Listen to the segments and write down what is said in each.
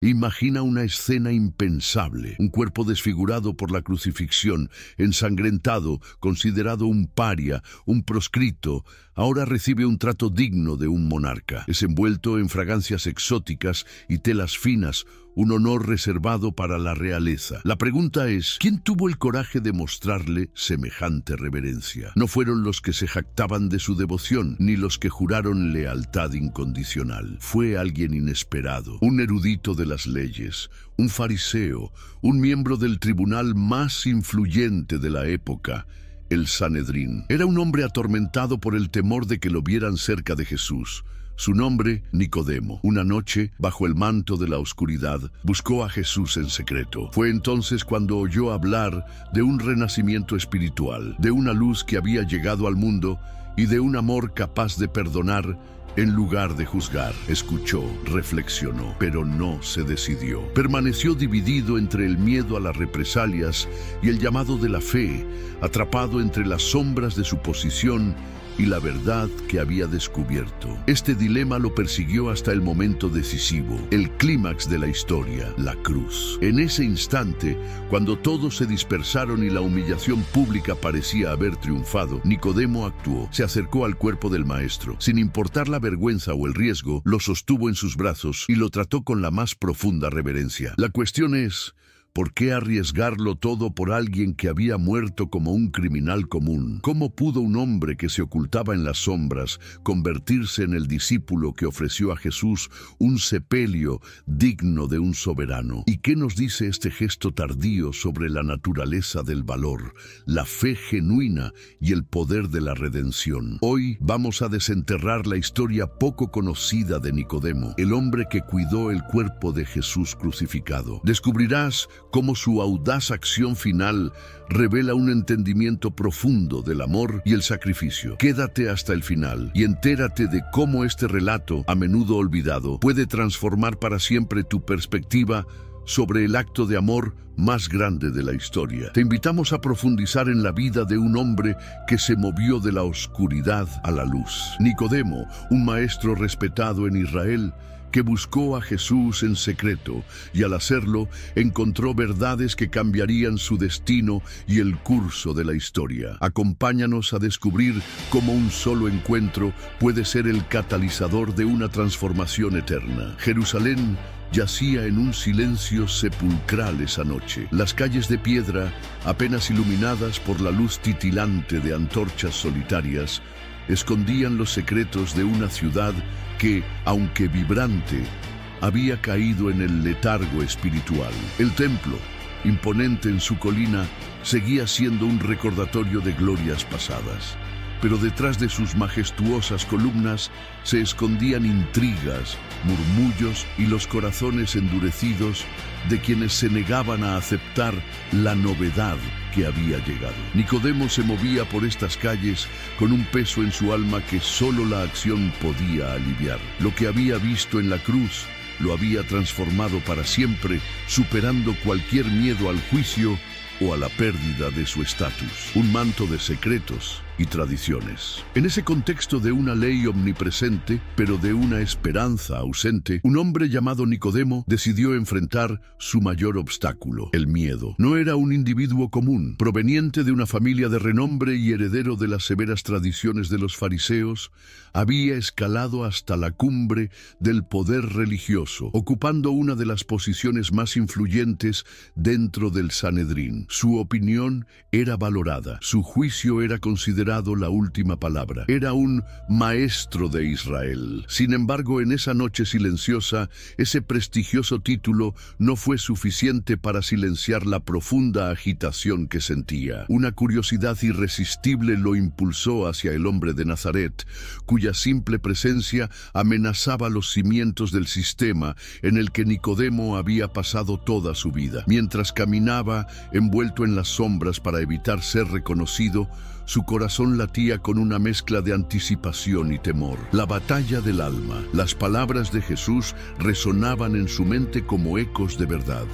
Imagina una escena impensable, un cuerpo desfigurado por la crucifixión, ensangrentado, considerado un paria, un proscrito, ahora recibe un trato digno de un monarca. Es envuelto en fragancias exóticas y telas finas, un honor reservado para la realeza. La pregunta es, ¿quién tuvo el coraje de mostrarle semejante reverencia? No fueron los que se jactaban de su devoción, ni los que juraron lealtad incondicional. Fue alguien inesperado, un erudito de las leyes, un fariseo, un miembro del tribunal más influyente de la época, el Sanedrín. Era un hombre atormentado por el temor de que lo vieran cerca de Jesús. Su nombre, Nicodemo. Una noche, bajo el manto de la oscuridad, buscó a Jesús en secreto. Fue entonces cuando oyó hablar de un renacimiento espiritual, de una luz que había llegado al mundo y de un amor capaz de perdonar en lugar de juzgar. Escuchó, reflexionó, pero no se decidió. Permaneció dividido entre el miedo a las represalias y el llamado de la fe, atrapado entre las sombras de su posición y la verdad que había descubierto. Este dilema lo persiguió hasta el momento decisivo, el clímax de la historia, la cruz. En ese instante, cuando todos se dispersaron y la humillación pública parecía haber triunfado, Nicodemo actuó. Se acercó al cuerpo del maestro. Sin importar la vergüenza o el riesgo, lo sostuvo en sus brazos y lo trató con la más profunda reverencia. La cuestión es, ¿por qué arriesgarlo todo por alguien que había muerto como un criminal común? ¿Cómo pudo un hombre que se ocultaba en las sombras convertirse en el discípulo que ofreció a Jesús un sepelio digno de un soberano? ¿Y qué nos dice este gesto tardío sobre la naturaleza del valor, la fe genuina y el poder de la redención? Hoy vamos a desenterrar la historia poco conocida de Nicodemo, el hombre que cuidó el cuerpo de Jesús crucificado. Descubrirás cómo su audaz acción final revela un entendimiento profundo del amor y el sacrificio. Quédate hasta el final y entérate de cómo este relato, a menudo olvidado, puede transformar para siempre tu perspectiva sobre el acto de amor más grande de la historia. Te invitamos a profundizar en la vida de un hombre que se movió de la oscuridad a la luz. Nicodemo, un maestro respetado en Israel, que buscó a Jesús en secreto y al hacerlo encontró verdades que cambiarían su destino y el curso de la historia. Acompáñanos a descubrir cómo un solo encuentro puede ser el catalizador de una transformación eterna. Jerusalén yacía en un silencio sepulcral esa noche. Las calles de piedra, apenas iluminadas por la luz titilante de antorchas solitarias, escondían los secretos de una ciudad que, aunque vibrante, había caído en el letargo espiritual. El templo, imponente en su colina, seguía siendo un recordatorio de glorias pasadas. Pero detrás de sus majestuosas columnas se escondían intrigas, murmullos y los corazones endurecidos de quienes se negaban a aceptar la novedad que había llegado. Nicodemo se movía por estas calles con un peso en su alma que solo la acción podía aliviar. Lo que había visto en la cruz lo había transformado para siempre, superando cualquier miedo al juicio o a la pérdida de su estatus. Un manto de secretos y tradiciones. En ese contexto de una ley omnipresente, pero de una esperanza ausente, un hombre llamado Nicodemo decidió enfrentar su mayor obstáculo, el miedo. No era un individuo común, proveniente de una familia de renombre y heredero de las severas tradiciones de los fariseos, había escalado hasta la cumbre del poder religioso, ocupando una de las posiciones más influyentes dentro del Sanedrín. Su opinión era valorada, su juicio era considerado la última palabra. Era un maestro de Israel. Sin embargo, en esa noche silenciosa, ese prestigioso título no fue suficiente para silenciar la profunda agitación que sentía. Una curiosidad irresistible lo impulsó hacia el hombre de Nazaret, cuya simple presencia amenazaba los cimientos del sistema en el que Nicodemo había pasado toda su vida. Mientras caminaba, envuelto en las sombras para evitar ser reconocido, su corazón latía con una mezcla de anticipación y temor. La batalla del alma. Las palabras de Jesús resonaban en su mente como ecos de verdad.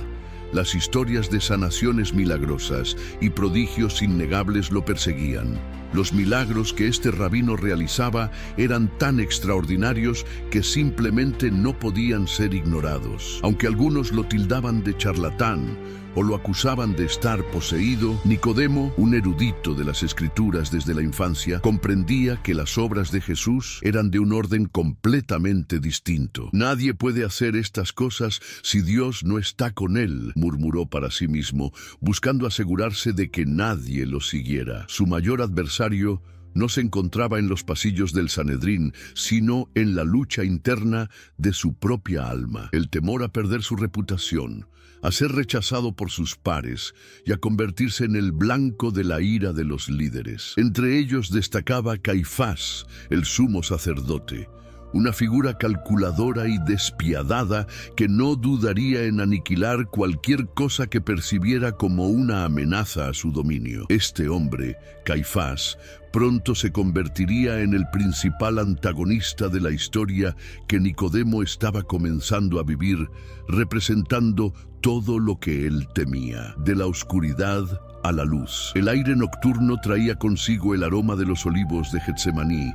Las historias de sanaciones milagrosas y prodigios innegables lo perseguían. Los milagros que este rabino realizaba eran tan extraordinarios que simplemente no podían ser ignorados. Aunque algunos lo tildaban de charlatán o lo acusaban de estar poseído, Nicodemo, un erudito de las Escrituras desde la infancia, comprendía que las obras de Jesús eran de un orden completamente distinto. Nadie puede hacer estas cosas si Dios no está con él, murmuró para sí mismo, buscando asegurarse de que nadie lo siguiera. Su mayor adversario no se encontraba en los pasillos del Sanedrín, sino en la lucha interna de su propia alma. El temor a perder su reputación, a ser rechazado por sus pares y a convertirse en el blanco de la ira de los líderes. Entre ellos destacaba Caifás, el sumo sacerdote, una figura calculadora y despiadada que no dudaría en aniquilar cualquier cosa que percibiera como una amenaza a su dominio. Este hombre, Caifás, pronto se convertiría en el principal antagonista de la historia que Nicodemo estaba comenzando a vivir, representando todo lo que él temía, de la oscuridad a la luz. El aire nocturno traía consigo el aroma de los olivos de Getsemaní,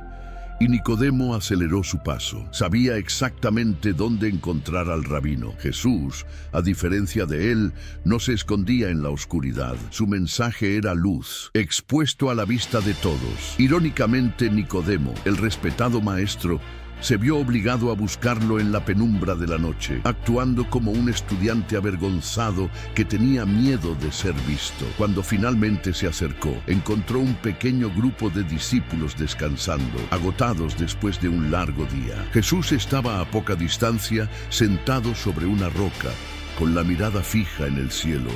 y Nicodemo aceleró su paso. Sabía exactamente dónde encontrar al rabino. Jesús, a diferencia de él, no se escondía en la oscuridad. Su mensaje era luz, expuesto a la vista de todos. Irónicamente, Nicodemo, el respetado maestro, se vio obligado a buscarlo en la penumbra de la noche, actuando como un estudiante avergonzado que tenía miedo de ser visto. Cuando finalmente se acercó, encontró un pequeño grupo de discípulos descansando, agotados después de un largo día. Jesús estaba a poca distancia, sentado sobre una roca, con la mirada fija en el cielo,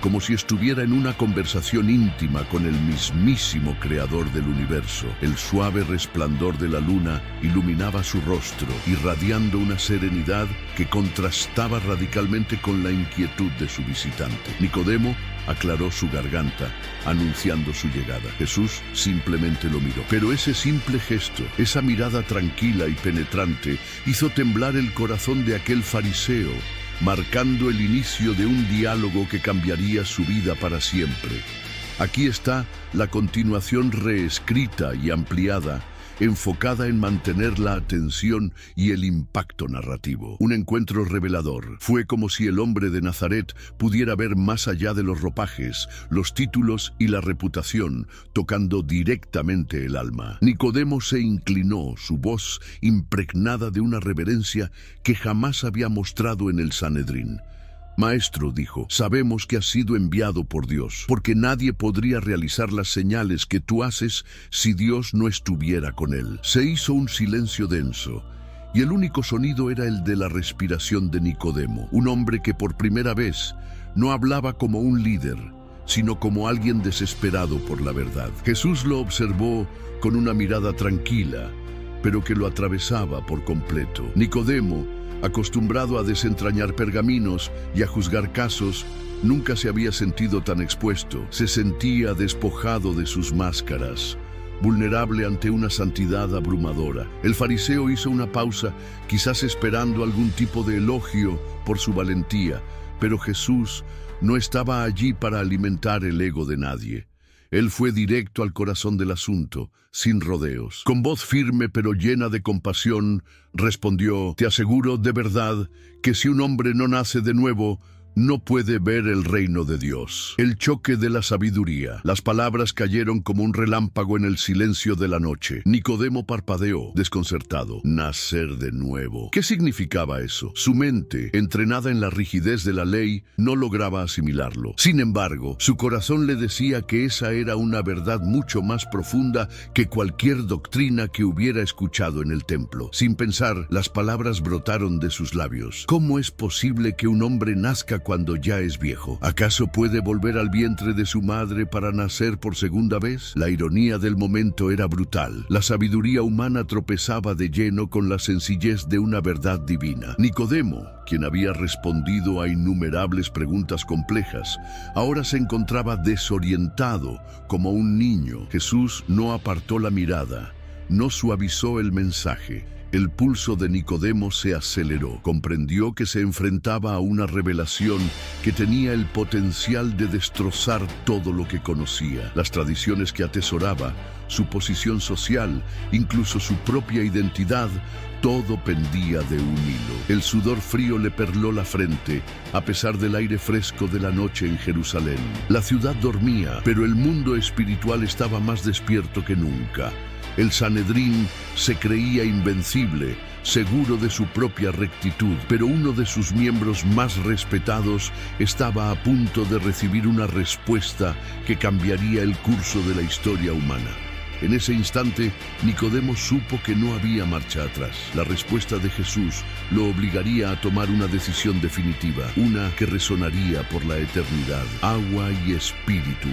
como si estuviera en una conversación íntima con el mismísimo creador del universo. El suave resplandor de la luna iluminaba su rostro, irradiando una serenidad que contrastaba radicalmente con la inquietud de su visitante. Nicodemo aclaró su garganta, anunciando su llegada. Jesús simplemente lo miró. Pero ese simple gesto, esa mirada tranquila y penetrante, hizo temblar el corazón de aquel fariseo, marcando el inicio de un diálogo que cambiaría su vida para siempre. Aquí está la continuación reescrita y ampliada, enfocada en mantener la atención y el impacto narrativo. Un encuentro revelador. Fue como si el hombre de Nazaret pudiera ver más allá de los ropajes, los títulos y la reputación, tocando directamente el alma. Nicodemo se inclinó, su voz impregnada de una reverencia que jamás había mostrado en el Sanedrín. Maestro, dijo, sabemos que has sido enviado por Dios, porque nadie podría realizar las señales que tú haces si Dios no estuviera con él. Se hizo un silencio denso, y el único sonido era el de la respiración de Nicodemo, un hombre que por primera vez no hablaba como un líder, sino como alguien desesperado por la verdad. Jesús lo observó con una mirada tranquila, pero que lo atravesaba por completo. Nicodemo, acostumbrado a desentrañar pergaminos y a juzgar casos, nunca se había sentido tan expuesto. Se sentía despojado de sus máscaras, vulnerable ante una santidad abrumadora. El fariseo hizo una pausa, quizás esperando algún tipo de elogio por su valentía, pero Jesús no estaba allí para alimentar el ego de nadie. Él fue directo al corazón del asunto, sin rodeos. Con voz firme pero llena de compasión, respondió: te aseguro de verdad que si un hombre no nace de nuevo, no puede ver el reino de Dios. El choque de la sabiduría. Las palabras cayeron como un relámpago en el silencio de la noche. Nicodemo parpadeó, desconcertado. Nacer de nuevo. ¿Qué significaba eso? Su mente, entrenada en la rigidez de la ley, no lograba asimilarlo. Sin embargo, su corazón le decía que esa era una verdad mucho más profunda que cualquier doctrina que hubiera escuchado en el templo. Sin pensar, las palabras brotaron de sus labios. ¿Cómo es posible que un hombre nazca cuando ya es viejo? ¿Acaso puede volver al vientre de su madre para nacer por segunda vez? La ironía del momento era brutal. La sabiduría humana tropezaba de lleno con la sencillez de una verdad divina. Nicodemo, quien había respondido a innumerables preguntas complejas, ahora se encontraba desorientado como un niño. Jesús no apartó la mirada, no suavizó el mensaje. El pulso de Nicodemo se aceleró. Comprendió que se enfrentaba a una revelación que tenía el potencial de destrozar todo lo que conocía, las tradiciones que atesoraba, su posición social, incluso su propia identidad. Todo pendía de un hilo. El sudor frío le perló la frente, a pesar del aire fresco de la noche en Jerusalén. La ciudad dormía, pero el mundo espiritual estaba más despierto que nunca. El Sanedrín se creía invencible, seguro de su propia rectitud, pero uno de sus miembros más respetados estaba a punto de recibir una respuesta que cambiaría el curso de la historia humana. En ese instante, Nicodemo supo que no había marcha atrás. La respuesta de Jesús lo obligaría a tomar una decisión definitiva, una que resonaría por la eternidad: agua y espíritu.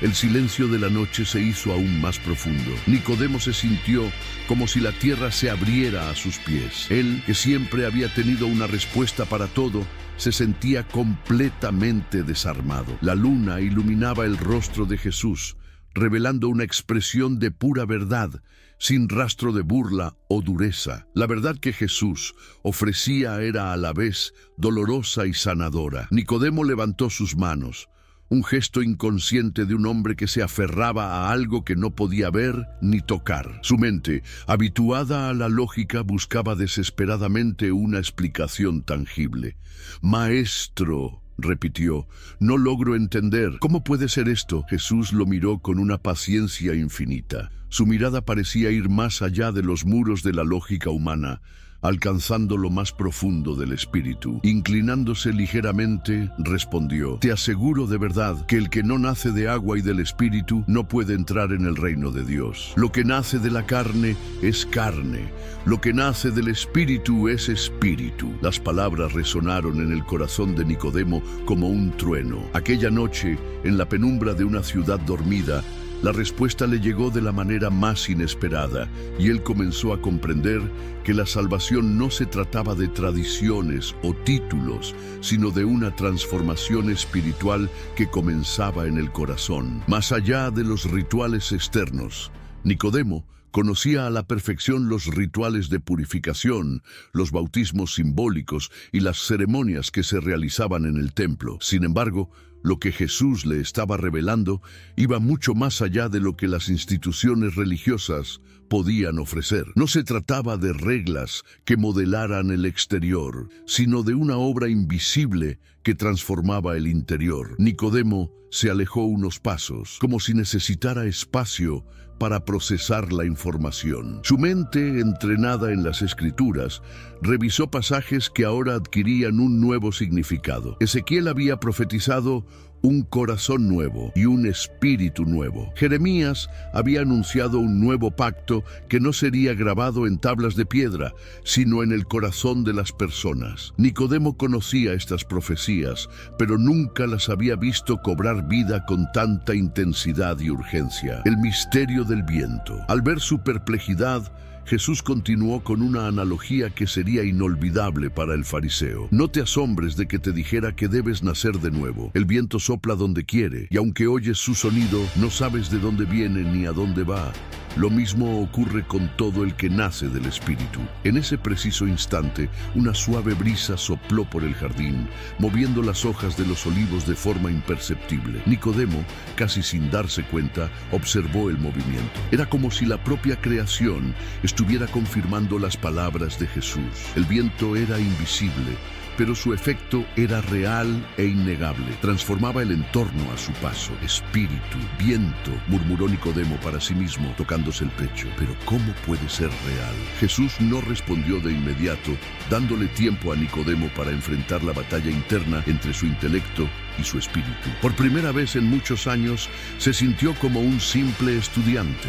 El silencio de la noche se hizo aún más profundo. Nicodemo se sintió como si la tierra se abriera a sus pies. Él, que siempre había tenido una respuesta para todo, se sentía completamente desarmado. La luna iluminaba el rostro de Jesús, revelando una expresión de pura verdad, sin rastro de burla o dureza. La verdad que Jesús ofrecía era a la vez dolorosa y sanadora. Nicodemo levantó sus manos, un gesto inconsciente de un hombre que se aferraba a algo que no podía ver ni tocar. Su mente, habituada a la lógica, buscaba desesperadamente una explicación tangible. «Maestro», repitió, «no logro entender. ¿Cómo puede ser esto?» Jesús lo miró con una paciencia infinita. Su mirada parecía ir más allá de los muros de la lógica humana, alcanzando lo más profundo del espíritu. Inclinándose ligeramente, respondió: «Te aseguro de verdad que el que no nace de agua y del espíritu no puede entrar en el reino de Dios. Lo que nace de la carne es carne, lo que nace del espíritu es espíritu». Las palabras resonaron en el corazón de Nicodemo como un trueno. Aquella noche, en la penumbra de una ciudad dormida, la respuesta le llegó de la manera más inesperada, y él comenzó a comprender que la salvación no se trataba de tradiciones o títulos, sino de una transformación espiritual que comenzaba en el corazón. Más allá de los rituales externos, Nicodemo conocía a la perfección los rituales de purificación, los bautismos simbólicos y las ceremonias que se realizaban en el templo. Sin embargo, lo que Jesús le estaba revelando iba mucho más allá de lo que las instituciones religiosas podían ofrecer. No se trataba de reglas que modelaran el exterior, sino de una obra invisible que transformaba el interior. Nicodemo se alejó unos pasos, como si necesitara espacio para procesar la información. Su mente, entrenada en las Escrituras, revisó pasajes que ahora adquirían un nuevo significado. Ezequiel había profetizado un corazón nuevo y un espíritu nuevo. Jeremías había anunciado un nuevo pacto que no sería grabado en tablas de piedra, sino en el corazón de las personas. Nicodemo conocía estas profecías, pero nunca las había visto cobrar vida con tanta intensidad y urgencia. El misterio del viento. Al ver su perplejidad, Jesús continuó con una analogía que sería inolvidable para el fariseo. «No te asombres de que te dijera que debes nacer de nuevo. El viento sopla donde quiere, y aunque oyes su sonido, no sabes de dónde viene ni a dónde va. Lo mismo ocurre con todo el que nace del Espíritu». En ese preciso instante, una suave brisa sopló por el jardín, moviendo las hojas de los olivos de forma imperceptible. Nicodemo, casi sin darse cuenta, observó el movimiento. Era como si la propia creación estuviera confirmando las palabras de Jesús. El viento era invisible, pero su efecto era real e innegable. Transformaba el entorno a su paso. «Espíritu, viento», murmuró Nicodemo para sí mismo, tocándose el pecho. «¿Pero cómo puede ser real?». Jesús no respondió de inmediato, dándole tiempo a Nicodemo para enfrentar la batalla interna entre su intelecto y su espíritu. Por primera vez en muchos años, se sintió como un simple estudiante,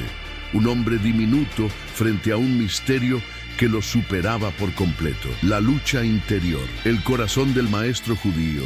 un hombre diminuto frente a un misterio que lo superaba por completo. La lucha interior. El corazón del maestro judío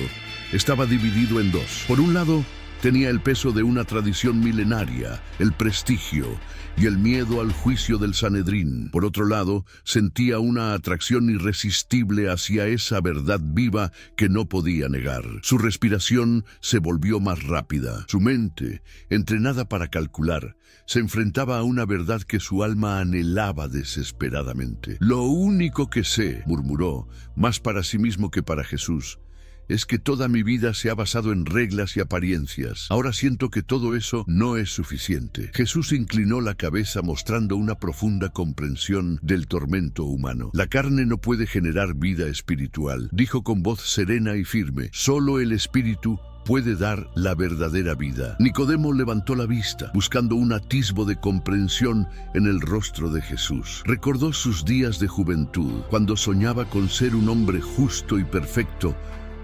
estaba dividido en dos. Por un lado, Tenía el peso de una tradición milenaria, el prestigio y el miedo al juicio del Sanedrín. Por otro lado, sentía una atracción irresistible hacia esa verdad viva que no podía negar. Su respiración se volvió más rápida. Su mente, entrenada para calcular, se enfrentaba a una verdad que su alma anhelaba desesperadamente. «Lo único que sé», murmuró, más para sí mismo que para Jesús, «es que toda mi vida se ha basado en reglas y apariencias. Ahora siento que todo eso no es suficiente». Jesús inclinó la cabeza mostrando una profunda comprensión del tormento humano. «La carne no puede generar vida espiritual», dijo con voz serena y firme. «Solo el espíritu puede dar la verdadera vida». Nicodemo levantó la vista, buscando un atisbo de comprensión en el rostro de Jesús. Recordó sus días de juventud, cuando soñaba con ser un hombre justo y perfecto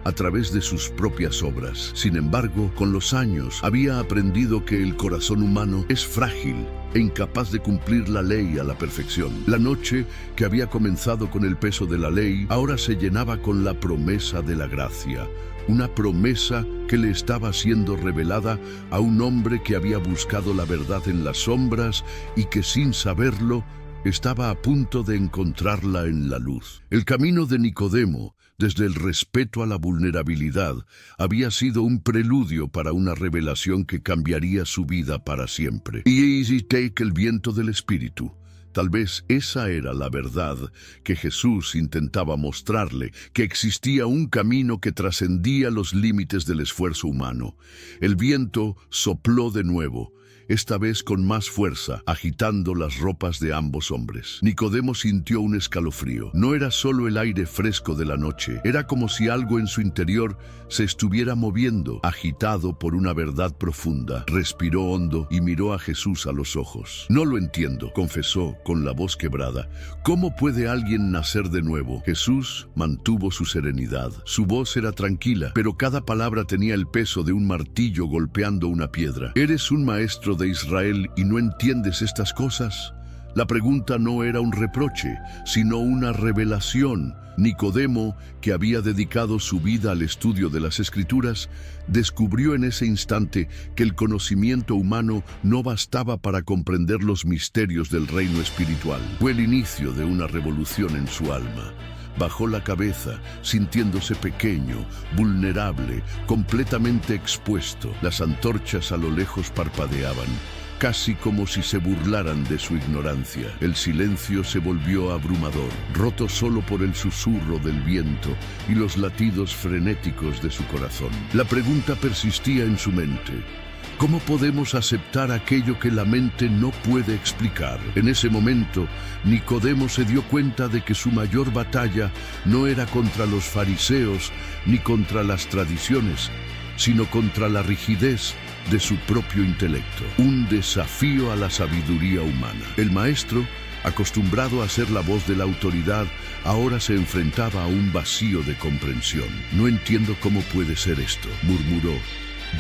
a través de sus propias obras. Sin embargo, con los años, había aprendido que el corazón humano es frágil e incapaz de cumplir la ley a la perfección. La noche, que había comenzado con el peso de la ley, ahora se llenaba con la promesa de la gracia. Una promesa que le estaba siendo revelada a un hombre que había buscado la verdad en las sombras y que, sin saberlo, estaba a punto de encontrarla en la luz. El camino de Nicodemo, desde el respeto a la vulnerabilidad, había sido un preludio para una revelación que cambiaría su vida para siempre. Easy take el viento del Espíritu. Tal vez esa era la verdad que Jesús intentaba mostrarle, que existía un camino que trascendía los límites del esfuerzo humano. El viento sopló de nuevo, esta vez con más fuerza, agitando las ropas de ambos hombres. Nicodemo sintió un escalofrío. No era solo el aire fresco de la noche, era como si algo en su interior se estuviera moviendo, agitado por una verdad profunda. Respiró hondo y miró a Jesús a los ojos. «No lo entiendo», confesó con la voz quebrada. «¿Cómo puede alguien nacer de nuevo?» Jesús mantuvo su serenidad. Su voz era tranquila, pero cada palabra tenía el peso de un martillo golpeando una piedra. «¿Eres un maestro de Israel y no entiendes estas cosas?» La pregunta no era un reproche, sino una revelación. Nicodemo, que había dedicado su vida al estudio de las Escrituras, descubrió en ese instante que el conocimiento humano no bastaba para comprender los misterios del reino espiritual. Fue el inicio de una revolución en su alma. Bajó la cabeza, sintiéndose pequeño, vulnerable, completamente expuesto. Las antorchas a lo lejos parpadeaban, casi como si se burlaran de su ignorancia. El silencio se volvió abrumador, roto solo por el susurro del viento y los latidos frenéticos de su corazón. La pregunta persistía en su mente. ¿Cómo podemos aceptar aquello que la mente no puede explicar? En ese momento, Nicodemo se dio cuenta de que su mayor batalla no era contra los fariseos ni contra las tradiciones, sino contra la rigidez de su propio intelecto. Un desafío a la sabiduría humana. El maestro, acostumbrado a ser la voz de la autoridad, ahora se enfrentaba a un vacío de comprensión. «No entiendo cómo puede ser esto», murmuró,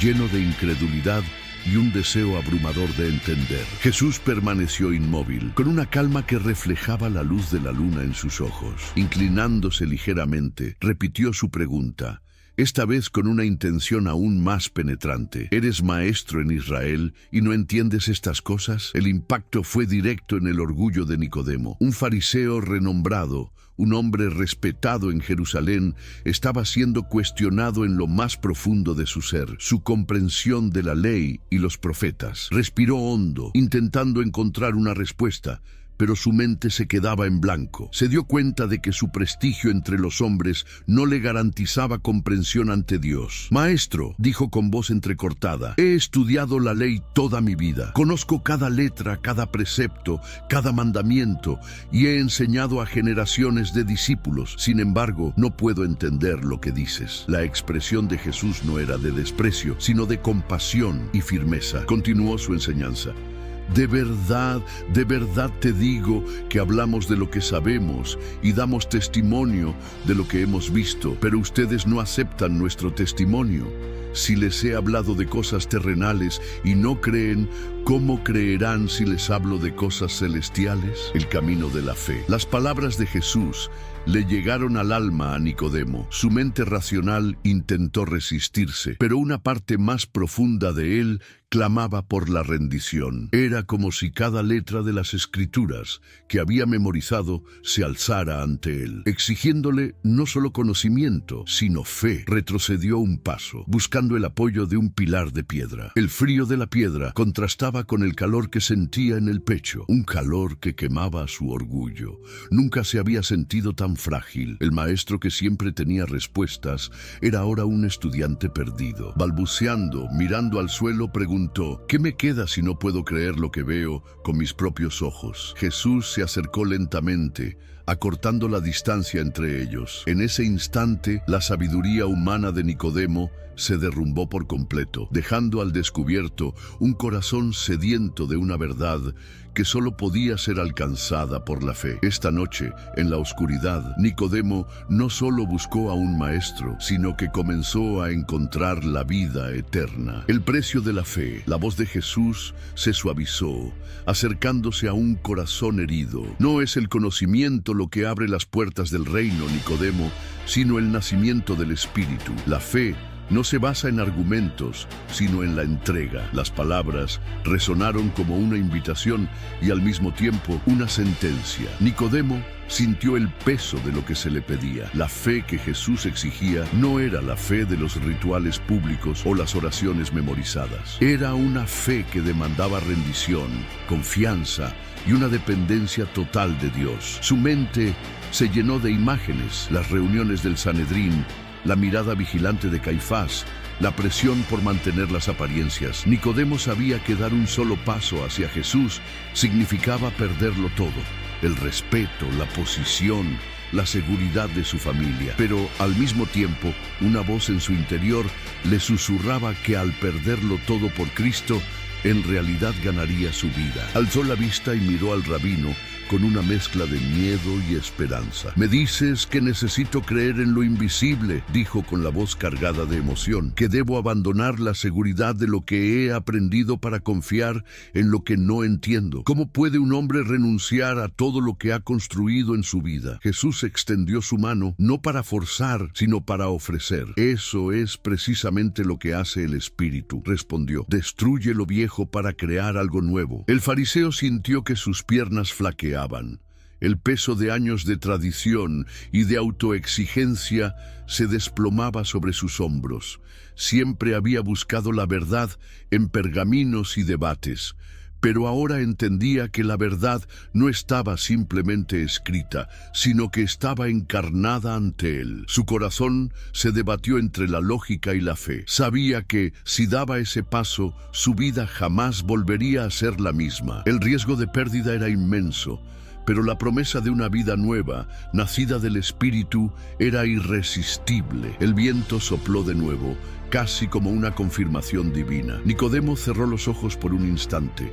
lleno de incredulidad y un deseo abrumador de entender. Jesús permaneció inmóvil, con una calma que reflejaba la luz de la luna en sus ojos. Inclinándose ligeramente, repitió su pregunta, esta vez con una intención aún más penetrante. «¿Eres maestro en Israel y no entiendes estas cosas?» El impacto fue directo en el orgullo de Nicodemo. Un fariseo renombrado, un hombre respetado en Jerusalén, estaba siendo cuestionado en lo más profundo de su ser, su comprensión de la ley y los profetas. Respiró hondo, intentando encontrar una respuesta, pero su mente se quedaba en blanco. Se dio cuenta de que su prestigio entre los hombres no le garantizaba comprensión ante Dios. «Maestro», dijo con voz entrecortada, «he estudiado la ley toda mi vida. Conozco cada letra, cada precepto, cada mandamiento, y he enseñado a generaciones de discípulos. Sin embargo, no puedo entender lo que dices». La expresión de Jesús no era de desprecio, sino de compasión y firmeza. Continuó su enseñanza. De verdad te digo que hablamos de lo que sabemos y damos testimonio de lo que hemos visto, pero ustedes no aceptan nuestro testimonio. Si les he hablado de cosas terrenales y no creen, ¿cómo creerán si les hablo de cosas celestiales? El camino de la fe. Las palabras de Jesús le llegaron al alma a Nicodemo. Su mente racional intentó resistirse, pero una parte más profunda de él clamaba por la rendición. Era como si cada letra de las Escrituras que había memorizado se alzara ante él, exigiéndole no solo conocimiento, sino fe. Retrocedió un paso, buscando el apoyo de un pilar de piedra. El frío de la piedra contrastaba con el calor que sentía en el pecho, un calor que quemaba su orgullo. Nunca se había sentido tan frágil. El maestro, que siempre tenía respuestas, era ahora un estudiante perdido. Balbuceando, mirando al suelo, preguntó: ¿qué me queda si no puedo creer lo que veo con mis propios ojos? Jesús se acercó lentamente, acortando la distancia entre ellos. En ese instante, la sabiduría humana de Nicodemo se derrumbó por completo, dejando al descubierto un corazón sediento de una verdad que solo podía ser alcanzada por la fe. Esta noche, en la oscuridad, Nicodemo no solo buscó a un maestro, sino que comenzó a encontrar la vida eterna. El precio de la fe. La voz de Jesús se suavizó, acercándose a un corazón herido. No es el conocimiento lo que abre las puertas del reino, Nicodemo, sino el nacimiento del Espíritu. La fe no se basa en argumentos, sino en la entrega. Las palabras resonaron como una invitación y al mismo tiempo una sentencia. Nicodemo sintió el peso de lo que se le pedía. La fe que Jesús exigía no era la fe de los rituales públicos o las oraciones memorizadas. Era una fe que demandaba rendición, confianza y una dependencia total de Dios. Su mente se llenó de imágenes: las reuniones del Sanedrín, la mirada vigilante de Caifás, la presión por mantener las apariencias. Nicodemo sabía que dar un solo paso hacia Jesús significaba perderlo todo: el respeto, la posición, la seguridad de su familia. Pero al mismo tiempo, una voz en su interior le susurraba que al perderlo todo por Cristo, en realidad ganaría su vida. Alzó la vista y miró al rabino con una mezcla de miedo y esperanza. «Me dices que necesito creer en lo invisible», dijo con la voz cargada de emoción, «que debo abandonar la seguridad de lo que he aprendido para confiar en lo que no entiendo. ¿Cómo puede un hombre renunciar a todo lo que ha construido en su vida?» Jesús extendió su mano, no para forzar, sino para ofrecer. «Eso es precisamente lo que hace el Espíritu», respondió. «Destruye lo viejo para crear algo nuevo». El fariseo sintió que sus piernas flaqueaban. El peso de años de tradición y de autoexigencia se desplomaba sobre sus hombros. Siempre había buscado la verdad en pergaminos y debates, pero ahora entendía que la verdad no estaba simplemente escrita, sino que estaba encarnada ante él. Su corazón se debatió entre la lógica y la fe. Sabía que, si daba ese paso, su vida jamás volvería a ser la misma. El riesgo de pérdida era inmenso, pero la promesa de una vida nueva, nacida del Espíritu, era irresistible. El viento sopló de nuevo, casi como una confirmación divina. Nicodemo cerró los ojos por un instante.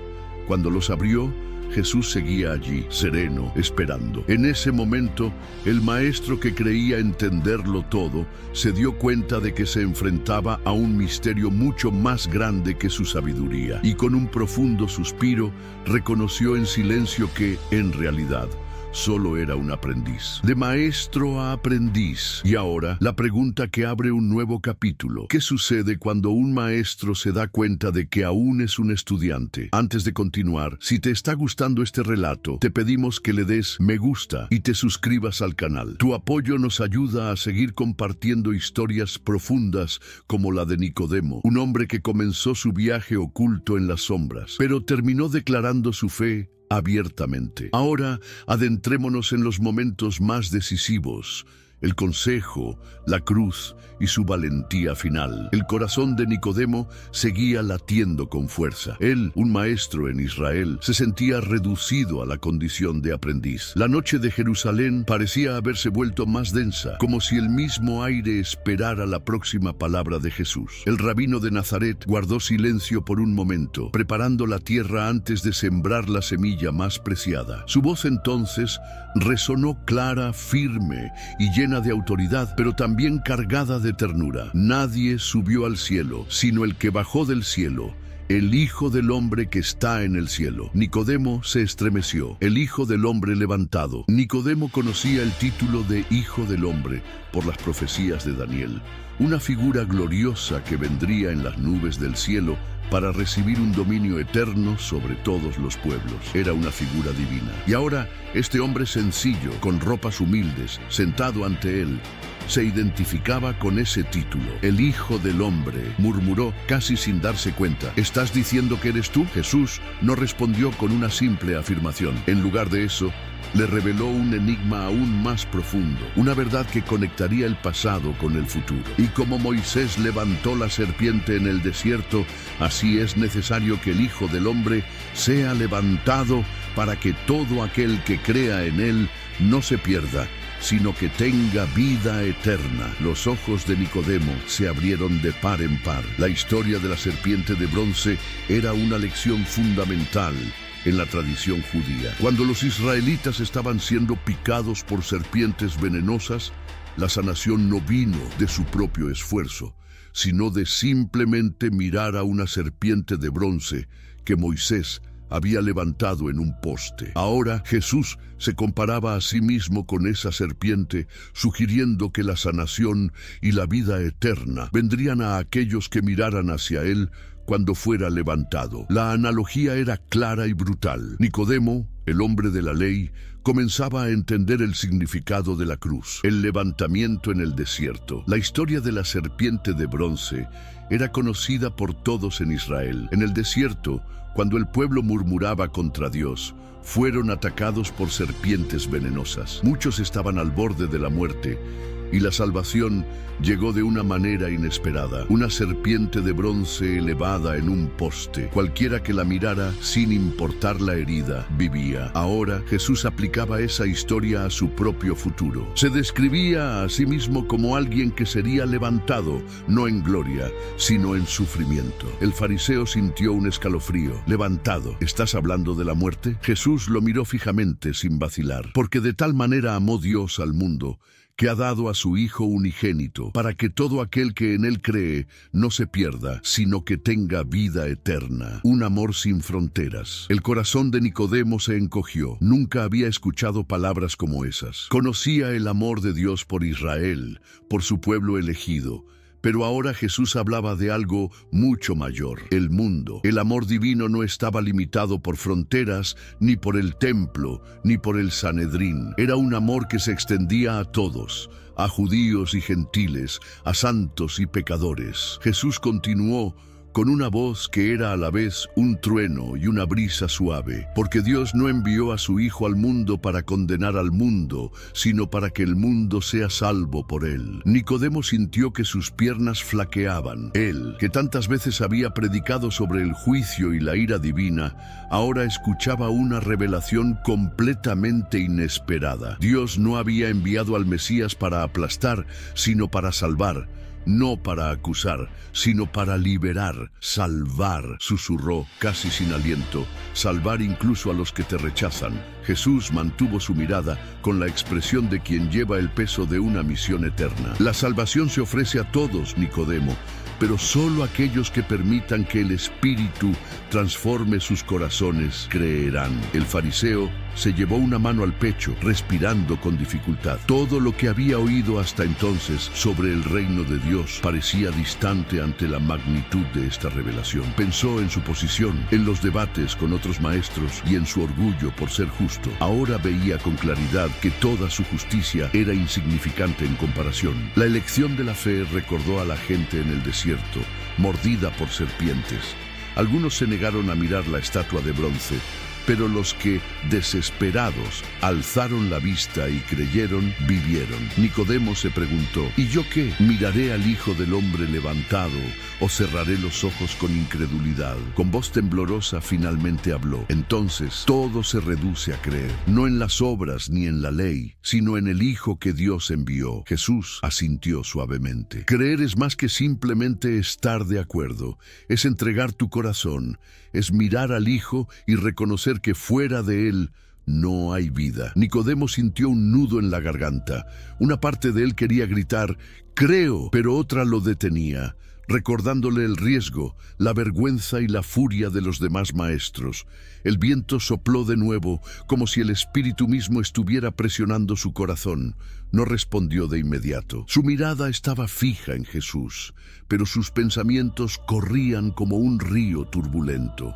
Cuando los abrió, Jesús seguía allí, sereno, esperando. En ese momento, el maestro, que creía entenderlo todo, se dio cuenta de que se enfrentaba a un misterio mucho más grande que su sabiduría, y con un profundo suspiro reconoció en silencio que, en realidad, solo era un aprendiz. De maestro a aprendiz. Y ahora, la pregunta que abre un nuevo capítulo. ¿Qué sucede cuando un maestro se da cuenta de que aún es un estudiante? Antes de continuar, si te está gustando este relato, te pedimos que le des me gusta y te suscribas al canal. Tu apoyo nos ayuda a seguir compartiendo historias profundas como la de Nicodemo, un hombre que comenzó su viaje oculto en las sombras, pero terminó declarando su fe abiertamente. Ahora, adentrémonos en los momentos más decisivos: el consejo, la cruz y su valentía final. El corazón de Nicodemo seguía latiendo con fuerza. Él, un maestro en Israel, se sentía reducido a la condición de aprendiz. La noche de Jerusalén parecía haberse vuelto más densa, como si el mismo aire esperara la próxima palabra de Jesús. El rabino de Nazaret guardó silencio por un momento, preparando la tierra antes de sembrar la semilla más preciada. Su voz entonces resonó clara, firme y llena llena de autoridad, pero también cargada de ternura. Nadie subió al cielo, sino el que bajó del cielo, el Hijo del Hombre que está en el cielo. Nicodemo se estremeció. El Hijo del Hombre levantado. Nicodemo conocía el título de Hijo del Hombre por las profecías de Daniel, una figura gloriosa que vendría en las nubes del cielo para recibir un dominio eterno sobre todos los pueblos. Era una figura divina. Y ahora, este hombre sencillo, con ropas humildes, sentado ante él, se identificaba con ese título. El Hijo del Hombre, murmuró casi sin darse cuenta. ¿Estás diciendo que eres tú? Jesús no respondió con una simple afirmación. En lugar de eso, le reveló un enigma aún más profundo, una verdad que conectaría el pasado con el futuro. Y como Moisés levantó la serpiente en el desierto, así es necesario que el Hijo del Hombre sea levantado para que todo aquel que crea en él no se pierda, sino que tenga vida eterna. Los ojos de Nicodemo se abrieron de par en par. La historia de la serpiente de bronce era una lección fundamental en la tradición judía. Cuando los israelitas estaban siendo picados por serpientes venenosas, la sanación no vino de su propio esfuerzo, sino de simplemente mirar a una serpiente de bronce que Moisés había levantado en un poste. Ahora Jesús se comparaba a sí mismo con esa serpiente, sugiriendo que la sanación y la vida eterna vendrían a aquellos que miraran hacia él cuando fuera levantado. La analogía era clara y brutal. Nicodemo, el hombre de la ley, comenzaba a entender el significado de la cruz, el levantamiento en el desierto. La historia de la serpiente de bronce era conocida por todos en Israel. En el desierto, cuando el pueblo murmuraba contra Dios, fueron atacados por serpientes venenosas. Muchos estaban al borde de la muerte, y la salvación llegó de una manera inesperada. Una serpiente de bronce elevada en un poste. Cualquiera que la mirara, sin importar la herida, vivía. Ahora Jesús aplicaba esa historia a su propio futuro. Se describía a sí mismo como alguien que sería levantado, no en gloria, sino en sufrimiento. El fariseo sintió un escalofrío. Levantado. ¿Estás hablando de la muerte? Jesús lo miró fijamente sin vacilar. Porque de tal manera amó Dios al mundo, que ha dado a su Hijo unigénito, para que todo aquel que en él cree no se pierda, sino que tenga vida eterna. Un amor sin fronteras. El corazón de Nicodemo se encogió. Nunca había escuchado palabras como esas. Conocía el amor de Dios por Israel, por su pueblo elegido. Pero ahora Jesús hablaba de algo mucho mayor, el mundo. El amor divino no estaba limitado por fronteras, ni por el templo, ni por el Sanedrín. Era un amor que se extendía a todos, a judíos y gentiles, a santos y pecadores. Jesús continuó con una voz que era a la vez un trueno y una brisa suave, porque Dios no envió a su Hijo al mundo para condenar al mundo, sino para que el mundo sea salvo por él. Nicodemo sintió que sus piernas flaqueaban. Él, que tantas veces había predicado sobre el juicio y la ira divina, ahora escuchaba una revelación completamente inesperada. Dios no había enviado al Mesías para aplastar, sino para salvar. No para acusar, sino para liberar, salvar, susurró, casi sin aliento, salvar incluso a los que te rechazan. Jesús mantuvo su mirada con la expresión de quien lleva el peso de una misión eterna. La salvación se ofrece a todos, Nicodemo, pero solo aquellos que permitan que el Espíritu transforme sus corazones creerán. El fariseo se llevó una mano al pecho, respirando con dificultad. Todo lo que había oído hasta entonces sobre el reino de Dios parecía distante ante la magnitud de esta revelación. Pensó en su posición, en los debates con otros maestros y en su orgullo por ser justo. Ahora veía con claridad que toda su justicia era insignificante en comparación. La elección de la fe recordó a la gente en el desierto, mordida por serpientes. Algunos se negaron a mirar la estatua de bronce, pero los que, desesperados, alzaron la vista y creyeron, vivieron. Nicodemo se preguntó, ¿y yo qué? ¿Miraré al Hijo del Hombre levantado o cerraré los ojos con incredulidad? Con voz temblorosa finalmente habló. Entonces todo se reduce a creer, no en las obras ni en la ley, sino en el Hijo que Dios envió. Jesús asintió suavemente. Creer es más que simplemente estar de acuerdo, es entregar tu corazón, es mirar al Hijo y reconocer que fuera de él no hay vida. Nicodemo sintió un nudo en la garganta. Una parte de él quería gritar, «Creo», pero otra lo detenía, recordándole el riesgo, la vergüenza y la furia de los demás maestros. El viento sopló de nuevo, como si el espíritu mismo estuviera presionando su corazón. No respondió de inmediato. Su mirada estaba fija en Jesús, pero sus pensamientos corrían como un río turbulento.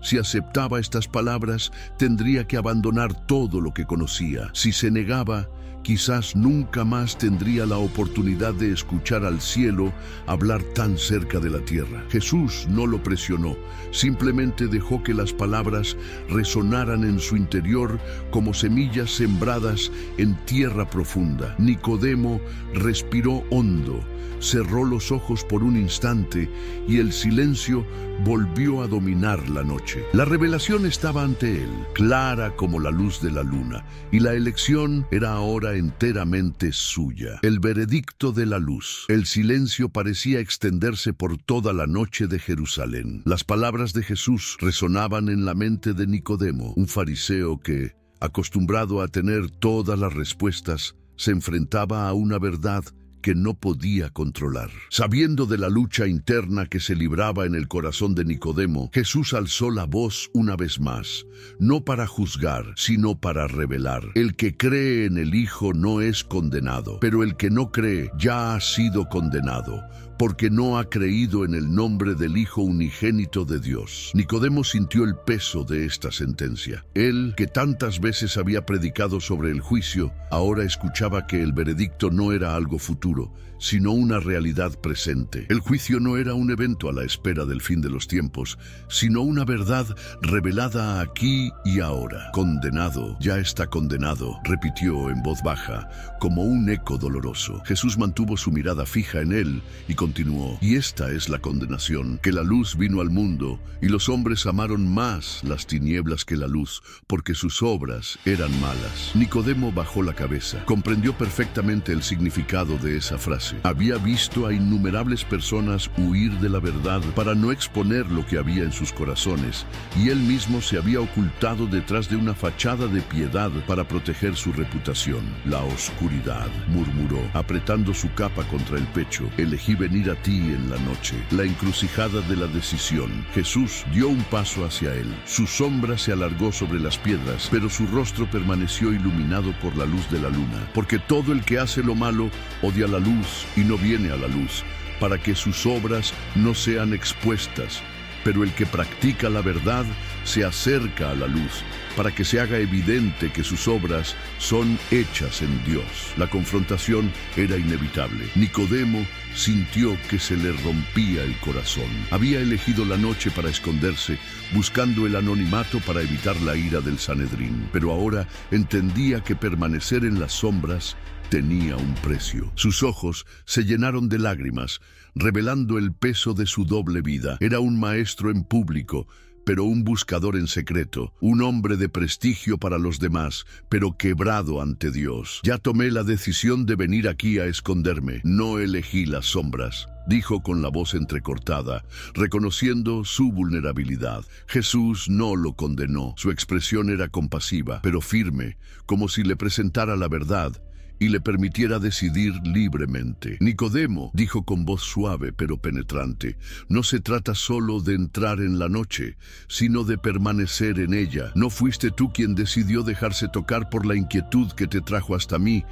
Si aceptaba estas palabras, tendría que abandonar todo lo que conocía. Si se negaba, quizás nunca más tendría la oportunidad de escuchar al cielo hablar tan cerca de la tierra. Jesús no lo presionó, simplemente dejó que las palabras resonaran en su interior como semillas sembradas en tierra profunda. Nicodemo respiró hondo, cerró los ojos por un instante y el silencio volvió a dominar la noche. La revelación estaba ante él, clara como la luz de la luna, y la elección era ahora enteramente suya. El veredicto de la luz. El silencio parecía extenderse por toda la noche de Jerusalén. Las palabras de Jesús resonaban en la mente de Nicodemo, un fariseo que, acostumbrado a tener todas las respuestas, se enfrentaba a una verdad que no podía controlar. Sabiendo de la lucha interna que se libraba en el corazón de Nicodemo, Jesús alzó la voz una vez más, no para juzgar, sino para revelar. El que cree en el Hijo no es condenado, pero el que no cree ya ha sido condenado, porque no ha creído en el nombre del Hijo unigénito de Dios. Nicodemo sintió el peso de esta sentencia. Él, que tantas veces había predicado sobre el juicio, ahora escuchaba que el veredicto no era algo futuro, sino una realidad presente. El juicio no era un evento a la espera del fin de los tiempos, sino una verdad revelada aquí y ahora. Condenado, ya está condenado, repitió en voz baja, como un eco doloroso. Jesús mantuvo su mirada fija en él y continuó, y esta es la condenación, que la luz vino al mundo, y los hombres amaron más las tinieblas que la luz, porque sus obras eran malas. Nicodemo bajó la cabeza, comprendió perfectamente el significado de esa frase. Había visto a innumerables personas huir de la verdad para no exponer lo que había en sus corazones, y él mismo se había ocultado detrás de una fachada de piedad para proteger su reputación. La oscuridad, murmuró, apretando su capa contra el pecho. Elegí venir a ti en la noche. La encrucijada de la decisión. Jesús dio un paso hacia él. Su sombra se alargó sobre las piedras, pero su rostro permaneció iluminado por la luz de la luna. Porque todo el que hace lo malo odia la luz y no viene a la luz, para que sus obras no sean expuestas. Pero el que practica la verdad se acerca a la luz, para que se haga evidente que sus obras son hechas en Dios. La confrontación era inevitable. Nicodemo sintió que se le rompía el corazón. Había elegido la noche para esconderse, buscando el anonimato para evitar la ira del Sanedrín. Pero ahora entendía que permanecer en las sombras tenía un precio. Sus ojos se llenaron de lágrimas, revelando el peso de su doble vida. Era un maestro en público, pero un buscador en secreto, un hombre de prestigio para los demás, pero quebrado ante Dios. Ya tomé la decisión de venir aquí a esconderme. No elegí las sombras, dijo con la voz entrecortada, reconociendo su vulnerabilidad. Jesús no lo condenó. Su expresión era compasiva, pero firme, como si le presentara la verdad y le permitiera decidir libremente. Nicodemo, dijo con voz suave pero penetrante, no se trata solo de entrar en la noche, sino de permanecer en ella. No fuiste tú quien decidió dejarse tocar por la inquietud que te trajo hasta mí,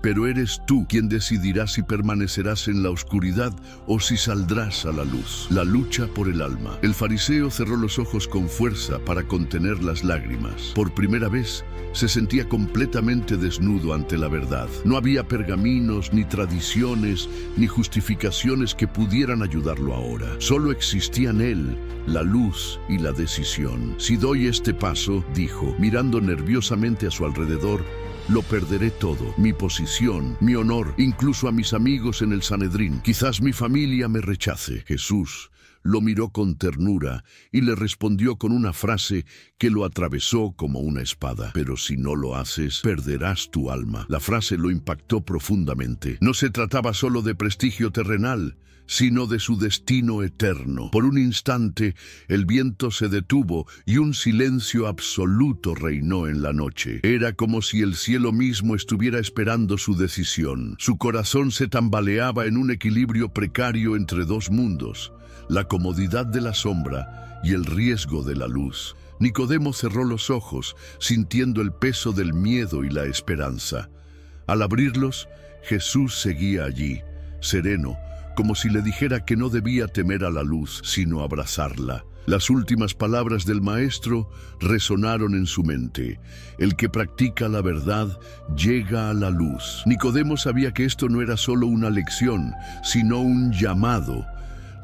pero eres tú quien decidirá si permanecerás en la oscuridad o si saldrás a la luz. La lucha por el alma. El fariseo cerró los ojos con fuerza para contener las lágrimas. Por primera vez, se sentía completamente desnudo ante la verdad. No había pergaminos, ni tradiciones, ni justificaciones que pudieran ayudarlo ahora. Solo existían él, la luz y la decisión. Si doy este paso, dijo, mirando nerviosamente a su alrededor, lo perderé todo, mi posición, mi honor, incluso a mis amigos en el Sanedrín. Quizás mi familia me rechace. Jesús lo miró con ternura y le respondió con una frase que lo atravesó como una espada. Pero si no lo haces, perderás tu alma. La frase lo impactó profundamente. No se trataba solo de prestigio terrenal, sino de su destino eterno. Por un instante, el viento se detuvo y un silencio absoluto reinó en la noche. Era como si el cielo mismo estuviera esperando su decisión. Su corazón se tambaleaba en un equilibrio precario entre dos mundos, la comodidad de la sombra y el riesgo de la luz. Nicodemo cerró los ojos, sintiendo el peso del miedo y la esperanza. Al abrirlos, Jesús seguía allí, sereno, como si le dijera que no debía temer a la luz, sino abrazarla. Las últimas palabras del Maestro resonaron en su mente. El que practica la verdad llega a la luz. Nicodemo sabía que esto no era solo una lección, sino un llamado.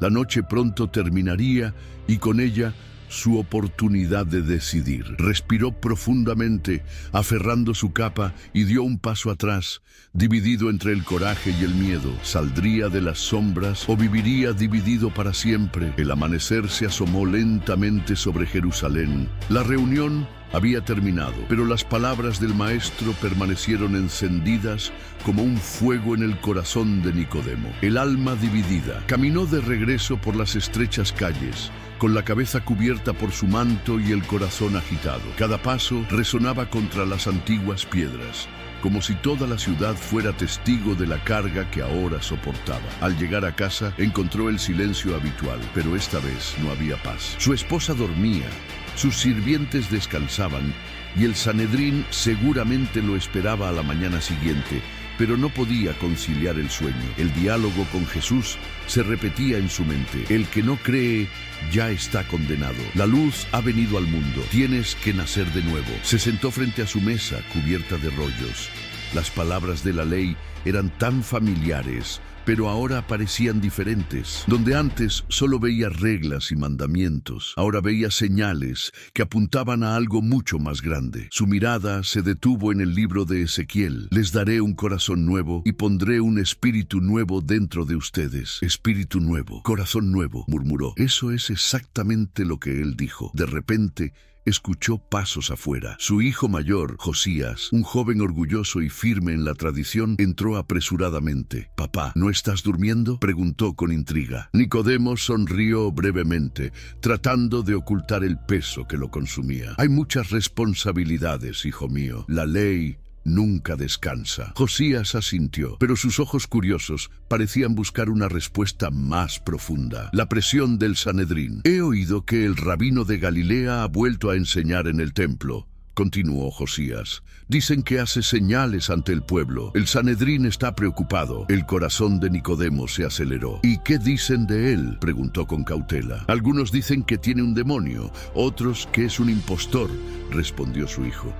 La noche pronto terminaría y con ella su oportunidad de decidir. Respiró profundamente, aferrando su capa, y dio un paso atrás, dividido entre el coraje y el miedo. ¿Saldría de las sombras o viviría dividido para siempre? El amanecer se asomó lentamente sobre Jerusalén. La reunión había terminado, pero las palabras del Maestro permanecieron encendidas como un fuego en el corazón de Nicodemo. El alma dividida. Caminó de regreso por las estrechas calles, con la cabeza cubierta por su manto y el corazón agitado. Cada paso resonaba contra las antiguas piedras, como si toda la ciudad fuera testigo de la carga que ahora soportaba. Al llegar a casa, encontró el silencio habitual, pero esta vez no había paz. Su esposa dormía, sus sirvientes descansaban, y el Sanedrín seguramente lo esperaba a la mañana siguiente, pero no podía conciliar el sueño. El diálogo con Jesús se repetía en su mente. El que no cree ya está condenado. La luz ha venido al mundo. Tienes que nacer de nuevo. Se sentó frente a su mesa, cubierta de rollos. Las palabras de la ley eran tan familiares, pero ahora parecían diferentes. Donde antes solo veía reglas y mandamientos, ahora veía señales que apuntaban a algo mucho más grande. Su mirada se detuvo en el libro de Ezequiel. Les daré un corazón nuevo y pondré un espíritu nuevo dentro de ustedes. Espíritu nuevo, corazón nuevo, murmuró. Eso es exactamente lo que él dijo. De repente, escuchó pasos afuera. Su hijo mayor, Josías, un joven orgulloso y firme en la tradición, entró apresuradamente. «Papá, ¿no estás durmiendo?», preguntó con intriga. Nicodemo sonrió brevemente, tratando de ocultar el peso que lo consumía. «Hay muchas responsabilidades, hijo mío. La ley nunca descansa». Josías asintió, pero sus ojos curiosos parecían buscar una respuesta más profunda. La presión del Sanedrín. «He oído que el rabino de Galilea ha vuelto a enseñar en el templo», continuó Josías. «Dicen que hace señales ante el pueblo. El Sanedrín está preocupado». El corazón de Nicodemo se aceleró. «¿Y qué dicen de él?», preguntó con cautela. «Algunos dicen que tiene un demonio, otros que es un impostor», respondió su hijo.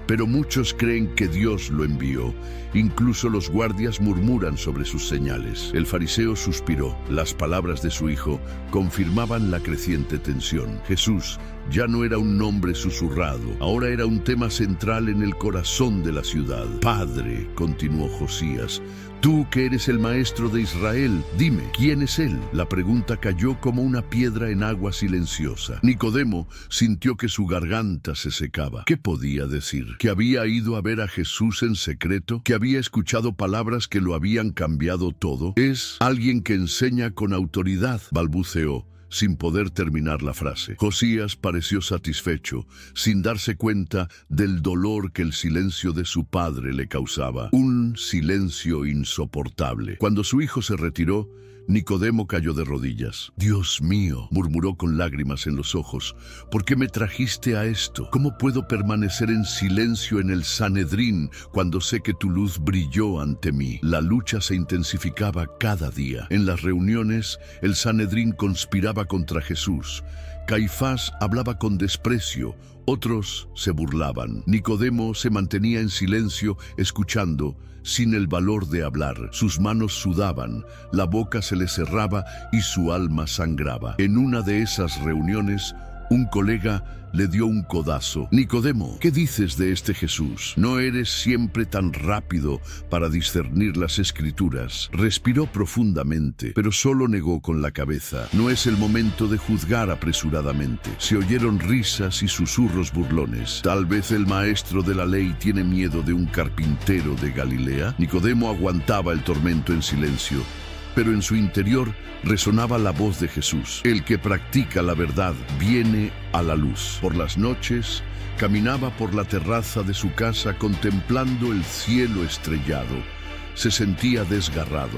«Pero muchos creen que Dios lo envió. Incluso los guardias murmuran sobre sus señales». El fariseo suspiró. Las palabras de su hijo confirmaban la creciente tensión. Jesús ya no era un nombre susurrado, ahora era un tema central en el corazón de la ciudad. «Padre», continuó Josías, «tú que eres el maestro de Israel, dime, ¿quién es él?». La pregunta cayó como una piedra en agua silenciosa. Nicodemo sintió que su garganta se secaba. ¿Qué podía decir? ¿Que había ido a ver a Jesús en secreto? ¿Que había escuchado palabras que lo habían cambiado todo? «Es alguien que enseña con autoridad», balbuceó, sin poder terminar la frase. Josías pareció satisfecho, sin darse cuenta del dolor que el silencio de su padre le causaba. Un silencio insoportable. Cuando su hijo se retiró, Nicodemo cayó de rodillas. «Dios mío», murmuró con lágrimas en los ojos, «¿por qué me trajiste a esto? ¿Cómo puedo permanecer en silencio en el Sanedrín cuando sé que tu luz brilló ante mí?». La lucha se intensificaba cada día. En las reuniones, el Sanedrín conspiraba contra Jesús. Caifás hablaba con desprecio, otros se burlaban. Nicodemo se mantenía en silencio, escuchando, sin el valor de hablar. Sus manos sudaban, la boca se le cerraba y su alma sangraba. En una de esas reuniones, un colega le dio un codazo. «Nicodemo, ¿qué dices de este Jesús? No eres siempre tan rápido para discernir las Escrituras». Respiró profundamente, pero solo negó con la cabeza. «No es el momento de juzgar apresuradamente». Se oyeron risas y susurros burlones. «Tal vez el maestro de la ley tiene miedo de un carpintero de Galilea». Nicodemo aguantaba el tormento en silencio. pero en su interior resonaba la voz de Jesús. El que practica la verdad viene a la luz. Por las noches, caminaba por la terraza de su casa contemplando el cielo estrellado. Se sentía desgarrado.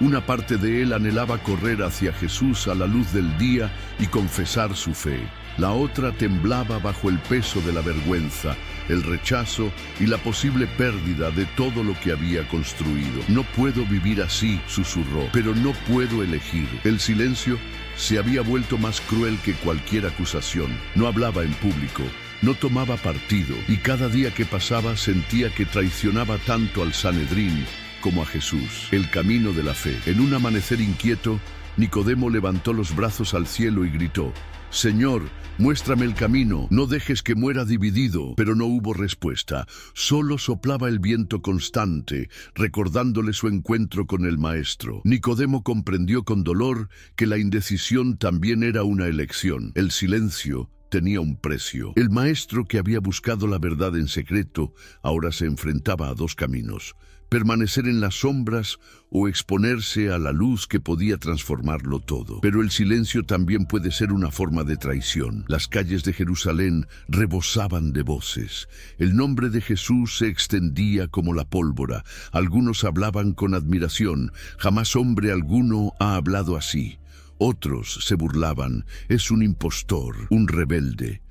Una parte de él anhelaba correr hacia Jesús a la luz del día y confesar su fe. La otra temblaba bajo el peso de la vergüenza, el rechazo y la posible pérdida de todo lo que había construido. No puedo vivir así, susurró, pero no puedo elegir. El silencio se había vuelto más cruel que cualquier acusación. No hablaba en público, no tomaba partido, y cada día que pasaba sentía que traicionaba tanto al Sanedrín como a Jesús. El camino de la fe. En un amanecer inquieto, Nicodemo levantó los brazos al cielo y gritó: «Señor, muéstrame el camino, no dejes que muera dividido». Pero no hubo respuesta. Solo soplaba el viento constante, recordándole su encuentro con el Maestro. Nicodemo comprendió con dolor que la indecisión también era una elección. El silencio tenía un precio. El Maestro, que había buscado la verdad en secreto, ahora se enfrentaba a dos caminos: permanecer en las sombras o exponerse a la luz que podía transformarlo todo. Pero el silencio también puede ser una forma de traición. Las calles de Jerusalén rebosaban de voces. El nombre de Jesús se extendía como la pólvora. Algunos hablaban con admiración: «Jamás hombre alguno ha hablado así». Otros se burlaban: «Es un impostor, un rebelde».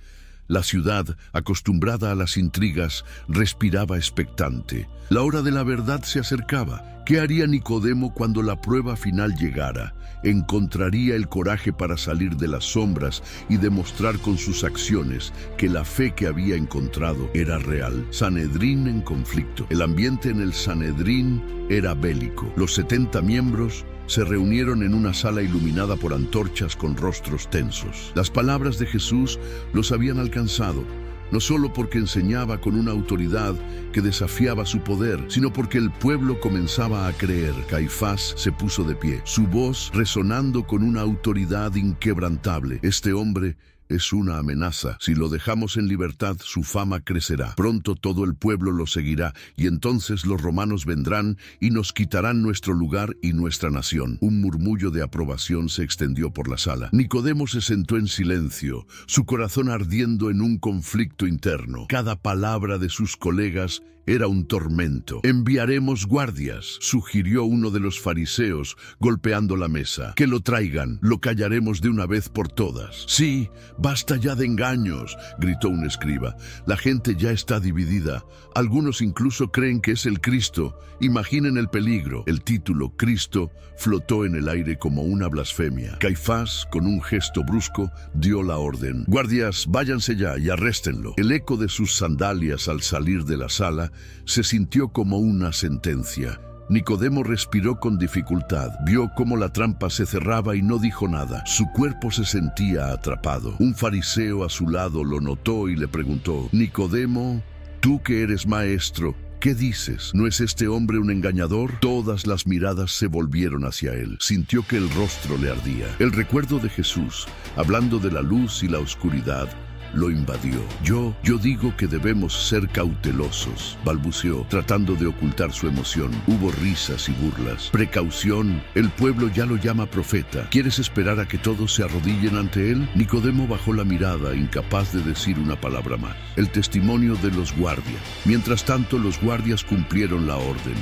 La ciudad, acostumbrada a las intrigas, respiraba expectante. La hora de la verdad se acercaba. ¿Qué haría Nicodemo cuando la prueba final llegara? Encontraría el coraje para salir de las sombras y demostrar con sus acciones que la fe que había encontrado era real. Sanedrín en conflicto. El ambiente en el Sanedrín era bélico. Los 70 miembros se reunieron en una sala iluminada por antorchas con rostros tensos. Las palabras de Jesús los habían alcanzado, no solo porque enseñaba con una autoridad que desafiaba su poder, sino porque el pueblo comenzaba a creer. Caifás se puso de pie, su voz resonando con una autoridad inquebrantable: «Este hombre es una amenaza. Si lo dejamos en libertad, su fama crecerá. Pronto todo el pueblo lo seguirá, y entonces los romanos vendrán y nos quitarán nuestro lugar y nuestra nación». Un murmullo de aprobación se extendió por la sala. Nicodemo se sentó en silencio, su corazón ardiendo en un conflicto interno. Cada palabra de sus colegas era un tormento. «Enviaremos guardias», sugirió uno de los fariseos, golpeando la mesa. «Que lo traigan, lo callaremos de una vez por todas». «Sí, basta ya de engaños», gritó un escriba. «La gente ya está dividida. Algunos incluso creen que es el Cristo. Imaginen el peligro». El título Cristo flotó en el aire como una blasfemia. Caifás, con un gesto brusco, dio la orden: «Guardias, váyanse ya y arréstenlo». El eco de sus sandalias al salir de la sala se sintió como una sentencia. Nicodemo respiró con dificultad. Vio cómo la trampa se cerraba y no dijo nada. Su cuerpo se sentía atrapado. Un fariseo a su lado lo notó y le preguntó: «Nicodemo, tú que eres maestro, ¿qué dices? ¿No es este hombre un engañador?». Todas las miradas se volvieron hacia él. Sintió que el rostro le ardía. El recuerdo de Jesús, hablando de la luz y la oscuridad, lo invadió. Yo digo que debemos ser cautelosos», balbuceó, tratando de ocultar su emoción. Hubo risas y burlas. «Precaución, el pueblo ya lo llama profeta. ¿Quieres esperar a que todos se arrodillen ante él?». Nicodemo bajó la mirada, incapaz de decir una palabra más. El testimonio de los guardias. Mientras tanto, los guardias cumplieron la orden.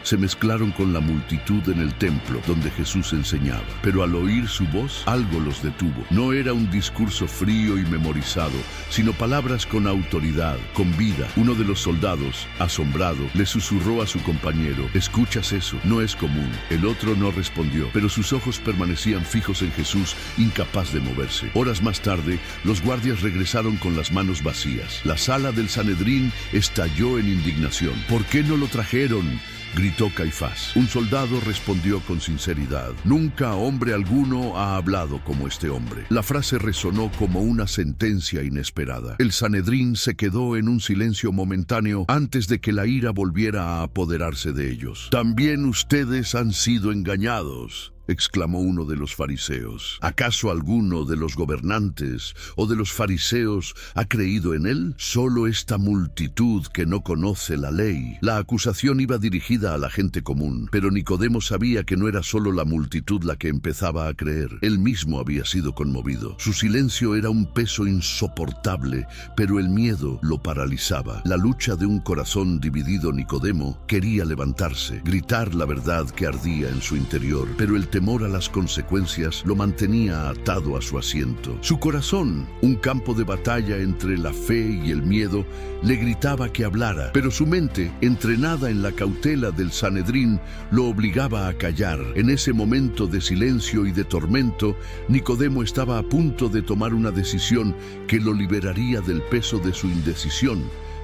Se mezclaron con la multitud en el templo donde Jesús enseñaba. Pero al oír su voz, algo los detuvo. No era un discurso frío y memorizado, sino palabras con autoridad, con vida. Uno de los soldados, asombrado, le susurró a su compañero: «¿Escuchas eso? No es común». El otro no respondió, pero sus ojos permanecían fijos en Jesús, incapaz de moverse. Horas más tarde, los guardias regresaron con las manos vacías. La sala del Sanedrín estalló en indignación. «¿Por qué no lo trajeron?», gritó Caifás. Un soldado respondió con sinceridad: «Nunca hombre alguno ha hablado como este hombre». La frase resonó como una sentencia inesperada. El Sanedrín se quedó en un silencio momentáneo antes de que la ira volviera a apoderarse de ellos. «También ustedes han sido engañados», exclamó uno de los fariseos. ¿Acaso alguno de los gobernantes o de los fariseos ha creído en él? Solo esta multitud que no conoce la ley. La acusación iba dirigida a la gente común, pero Nicodemo sabía que no era solo la multitud la que empezaba a creer. Él mismo había sido conmovido. Su silencio era un peso insoportable, pero el miedo lo paralizaba. La lucha de un corazón dividido. Nicodemo quería levantarse, gritar la verdad que ardía en su interior, pero el temor a las consecuencias lo mantenía atado a su asiento. Su corazón, un campo de batalla entre la fe y el miedo, le gritaba que hablara, pero su mente, entrenada en la cautela del Sanedrín, lo obligaba a callar. En ese momento de silencio y de tormento, Nicodemo estaba a punto de tomar una decisión que lo liberaría del peso de su indecisión,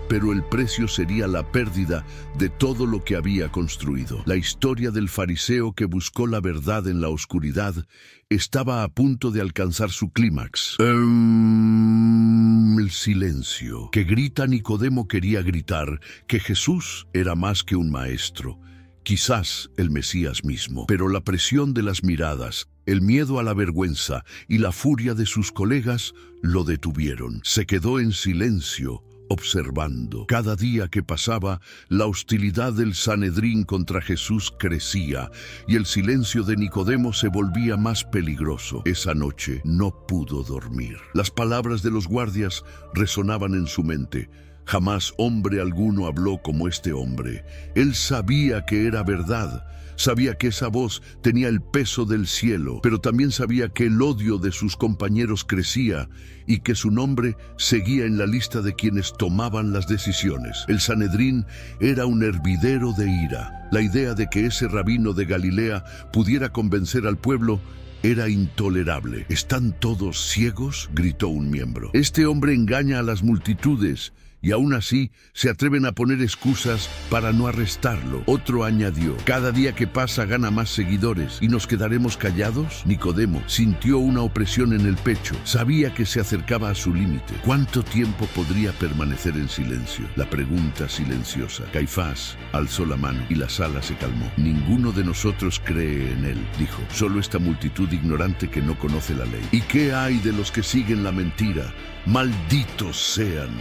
pero el precio sería la pérdida de todo lo que había construido. La historia del fariseo que buscó la verdad en la oscuridad estaba a punto de alcanzar su clímax. El silencio. Que grita. Nicodemo quería gritar que Jesús era más que un maestro, quizás el Mesías mismo, pero la presión de las miradas, el miedo a la vergüenza y la furia de sus colegas lo detuvieron. Se quedó en silencio, observando. Cada día que pasaba, la hostilidad del Sanedrín contra Jesús crecía y el silencio de Nicodemo se volvía más peligroso. Esa noche no pudo dormir. Las palabras de los guardias resonaban en su mente. Jamás hombre alguno habló como este hombre. Él sabía que era verdad. Sabía que esa voz tenía el peso del cielo, pero también sabía que el odio de sus compañeros crecía y que su nombre seguía en la lista de quienes tomaban las decisiones. El Sanedrín era un hervidero de ira. La idea de que ese rabino de Galilea pudiera convencer al pueblo era intolerable. ¿Están todos ciegos?, gritó un miembro. Este hombre engaña a las multitudes y aún así se atreven a poner excusas para no arrestarlo. Otro añadió: cada día que pasa gana más seguidores. ¿Y nos quedaremos callados? Nicodemo sintió una opresión en el pecho. Sabía que se acercaba a su límite. ¿Cuánto tiempo podría permanecer en silencio? La pregunta silenciosa. Caifás alzó la mano y la sala se calmó. Ninguno de nosotros cree en él, dijo. Solo esta multitud ignorante que no conoce la ley. ¿Y qué hay de los que siguen la mentira? ¡Malditos sean!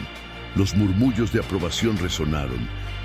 Los murmullos de aprobación resonaron.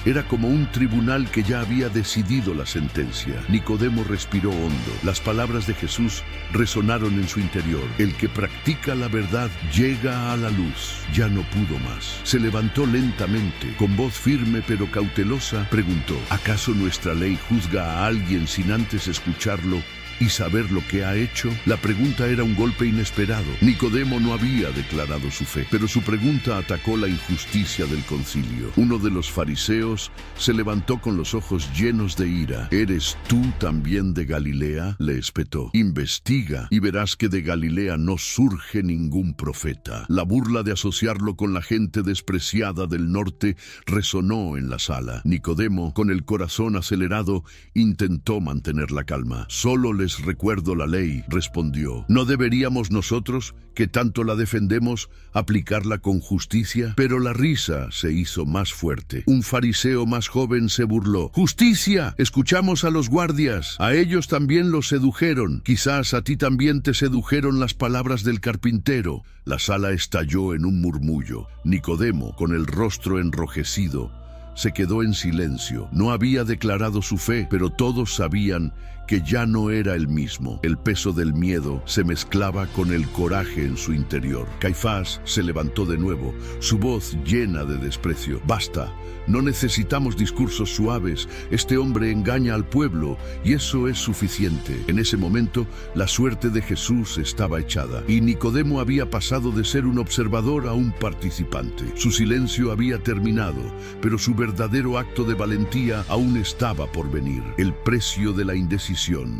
Era como un tribunal que ya había decidido la sentencia. Nicodemo respiró hondo. Las palabras de Jesús resonaron en su interior. El que practica la verdad llega a la luz. Ya no pudo más. Se levantó lentamente. Con voz firme pero cautelosa, preguntó: ¿acaso nuestra ley juzga a alguien sin antes escucharlo y saber lo que ha hecho? La pregunta era un golpe inesperado. Nicodemo no había declarado su fe, pero su pregunta atacó la injusticia del concilio. Uno de los fariseos se levantó con los ojos llenos de ira. ¿Eres tú también de Galilea?, le espetó. Investiga y verás que de Galilea no surge ningún profeta. La burla de asociarlo con la gente despreciada del norte resonó en la sala. Nicodemo, con el corazón acelerado, intentó mantener la calma. Solo les recuerdo la ley, respondió. ¿No deberíamos nosotros, que tanto la defendemos, aplicarla con justicia? Pero la risa se hizo más fuerte. Un fariseo más joven se burló. ¡Justicia! Escuchamos a los guardias. A ellos también los sedujeron. Quizás a ti también te sedujeron las palabras del carpintero. La sala estalló en un murmullo. Nicodemo, con el rostro enrojecido, se quedó en silencio. No había declarado su fe, pero todos sabían que ya no era el mismo. El peso del miedo se mezclaba con el coraje en su interior. Caifás se levantó de nuevo, su voz llena de desprecio. Basta, no necesitamos discursos suaves. Este hombre engaña al pueblo y eso es suficiente. En ese momento, la suerte de Jesús estaba echada y Nicodemo había pasado de ser un observador a un participante. Su silencio había terminado, pero su verdadero acto de valentía aún estaba por venir. El precio de la indecisión.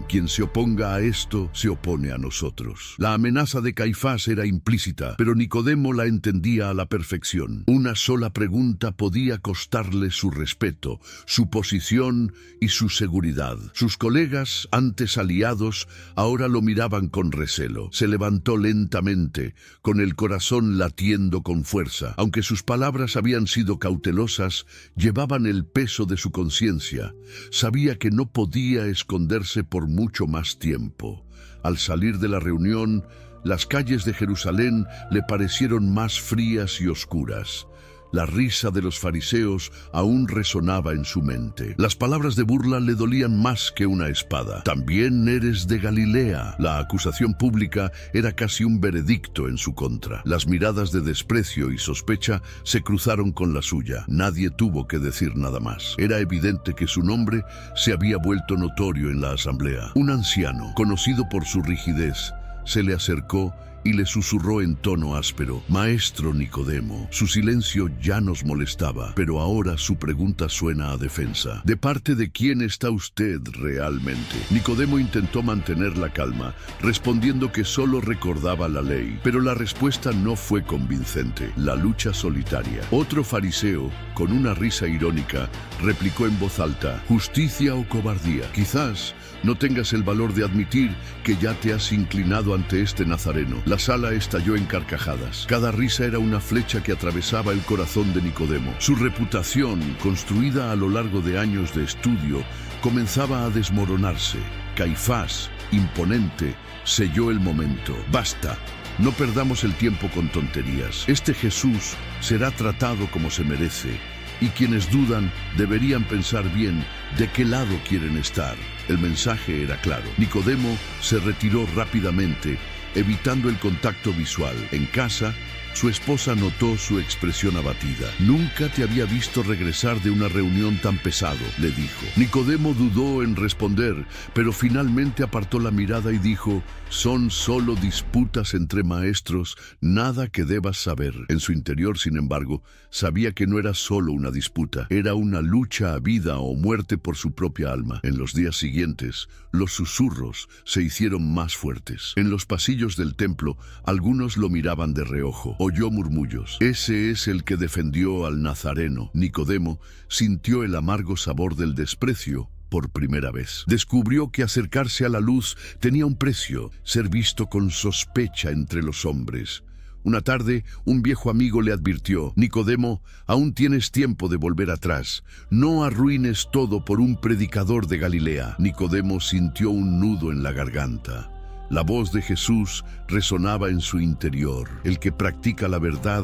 Quien se oponga a esto, se opone a nosotros. La amenaza de Caifás era implícita, pero Nicodemo la entendía a la perfección. Una sola pregunta podía costarle su respeto, su posición y su seguridad. Sus colegas, antes aliados, ahora lo miraban con recelo. Se levantó lentamente, con el corazón latiendo con fuerza. Aunque sus palabras habían sido cautelosas, llevaban el peso de su conciencia. Sabía que no podía esconderse quedarse por mucho más tiempo. Al salir de la reunión, las calles de Jerusalén le parecieron más frías y oscuras. La risa de los fariseos aún resonaba en su mente. Las palabras de burla le dolían más que una espada. «También eres de Galilea». La acusación pública era casi un veredicto en su contra. Las miradas de desprecio y sospecha se cruzaron con la suya. Nadie tuvo que decir nada más. Era evidente que su nombre se había vuelto notorio en la asamblea. Un anciano, conocido por su rigidez, se le acercó y le susurró en tono áspero: «Maestro Nicodemo». Su silencio ya nos molestaba, pero ahora su pregunta suena a defensa. ¿De parte de quién está usted realmente? Nicodemo intentó mantener la calma, respondiendo que solo recordaba la ley, pero la respuesta no fue convincente. La lucha solitaria. Otro fariseo, con una risa irónica, replicó en voz alta: «¿Justicia o cobardía? Quizás no tengas el valor de admitir que ya te has inclinado ante este nazareno». La sala estalló en carcajadas. Cada risa era una flecha que atravesaba el corazón de Nicodemo. Su reputación, construida a lo largo de años de estudio, comenzaba a desmoronarse. Caifás, imponente, selló el momento. «Basta. No perdamos el tiempo con tonterías. Este Jesús será tratado como se merece, y quienes dudan deberían pensar bien de qué lado quieren estar». El mensaje era claro. Nicodemo se retiró rápidamente, evitando el contacto visual. En casa, su esposa notó su expresión abatida. «Nunca te había visto regresar de una reunión tan pesado», le dijo. Nicodemo dudó en responder, pero finalmente apartó la mirada y dijo: «Son solo disputas entre maestros, nada que debas saber». En su interior, sin embargo, sabía que no era solo una disputa, era una lucha a vida o muerte por su propia alma. En los días siguientes, los susurros se hicieron más fuertes. En los pasillos del templo, algunos lo miraban de reojo. Oyó murmullos: «Ese es el que defendió al Nazareno». Nicodemo sintió el amargo sabor del desprecio por primera vez. Descubrió que acercarse a la luz tenía un precio: ser visto con sospecha entre los hombres. Una tarde, un viejo amigo le advirtió: «Nicodemo, aún tienes tiempo de volver atrás. No arruines todo por un predicador de Galilea». Nicodemo sintió un nudo en la garganta. La voz de Jesús resonaba en su interior: «El que practica la verdad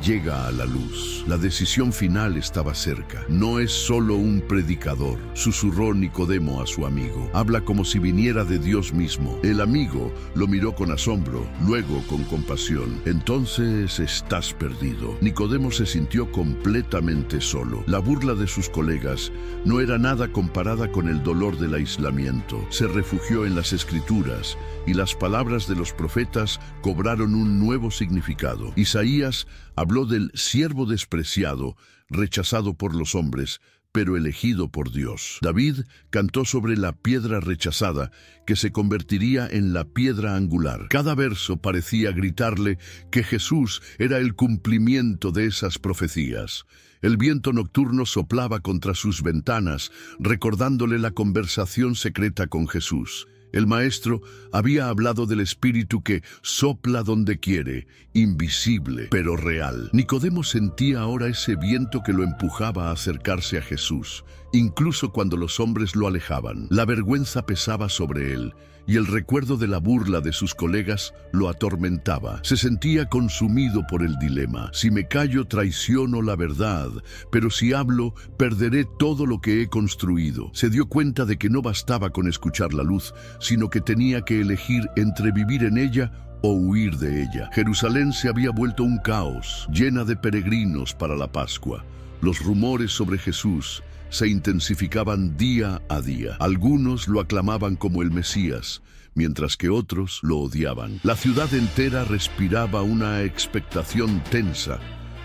llega a la luz». La decisión final estaba cerca. «No es solo un predicador», susurró Nicodemo a su amigo. «Habla como si viniera de Dios mismo». El amigo lo miró con asombro, luego con compasión. «Entonces estás perdido». Nicodemo se sintió completamente solo. La burla de sus colegas no era nada comparada con el dolor del aislamiento. Se refugió en las Escrituras, y las palabras de los profetas cobraron un nuevo significado. Isaías habló del siervo despreciado, rechazado por los hombres, pero elegido por Dios. David cantó sobre la piedra rechazada, que se convertiría en la piedra angular. Cada verso parecía gritarle que Jesús era el cumplimiento de esas profecías. El viento nocturno soplaba contra sus ventanas, recordándole la conversación secreta con Jesús. El maestro había hablado del espíritu que sopla donde quiere, invisible, pero real. Nicodemo sentía ahora ese viento que lo empujaba a acercarse a Jesús, incluso cuando los hombres lo alejaban. La vergüenza pesaba sobre él, y el recuerdo de la burla de sus colegas lo atormentaba. Se sentía consumido por el dilema: si me callo, traiciono la verdad, pero si hablo, perderé todo lo que he construido. Se dio cuenta de que no bastaba con escuchar la luz, sino que tenía que elegir entre vivir en ella o huir de ella. Jerusalén se había vuelto un caos, llena de peregrinos para la Pascua. Los rumores sobre Jesús se intensificaban día a día. Algunos lo aclamaban como el Mesías, mientras que otros lo odiaban. La ciudad entera respiraba una expectación tensa,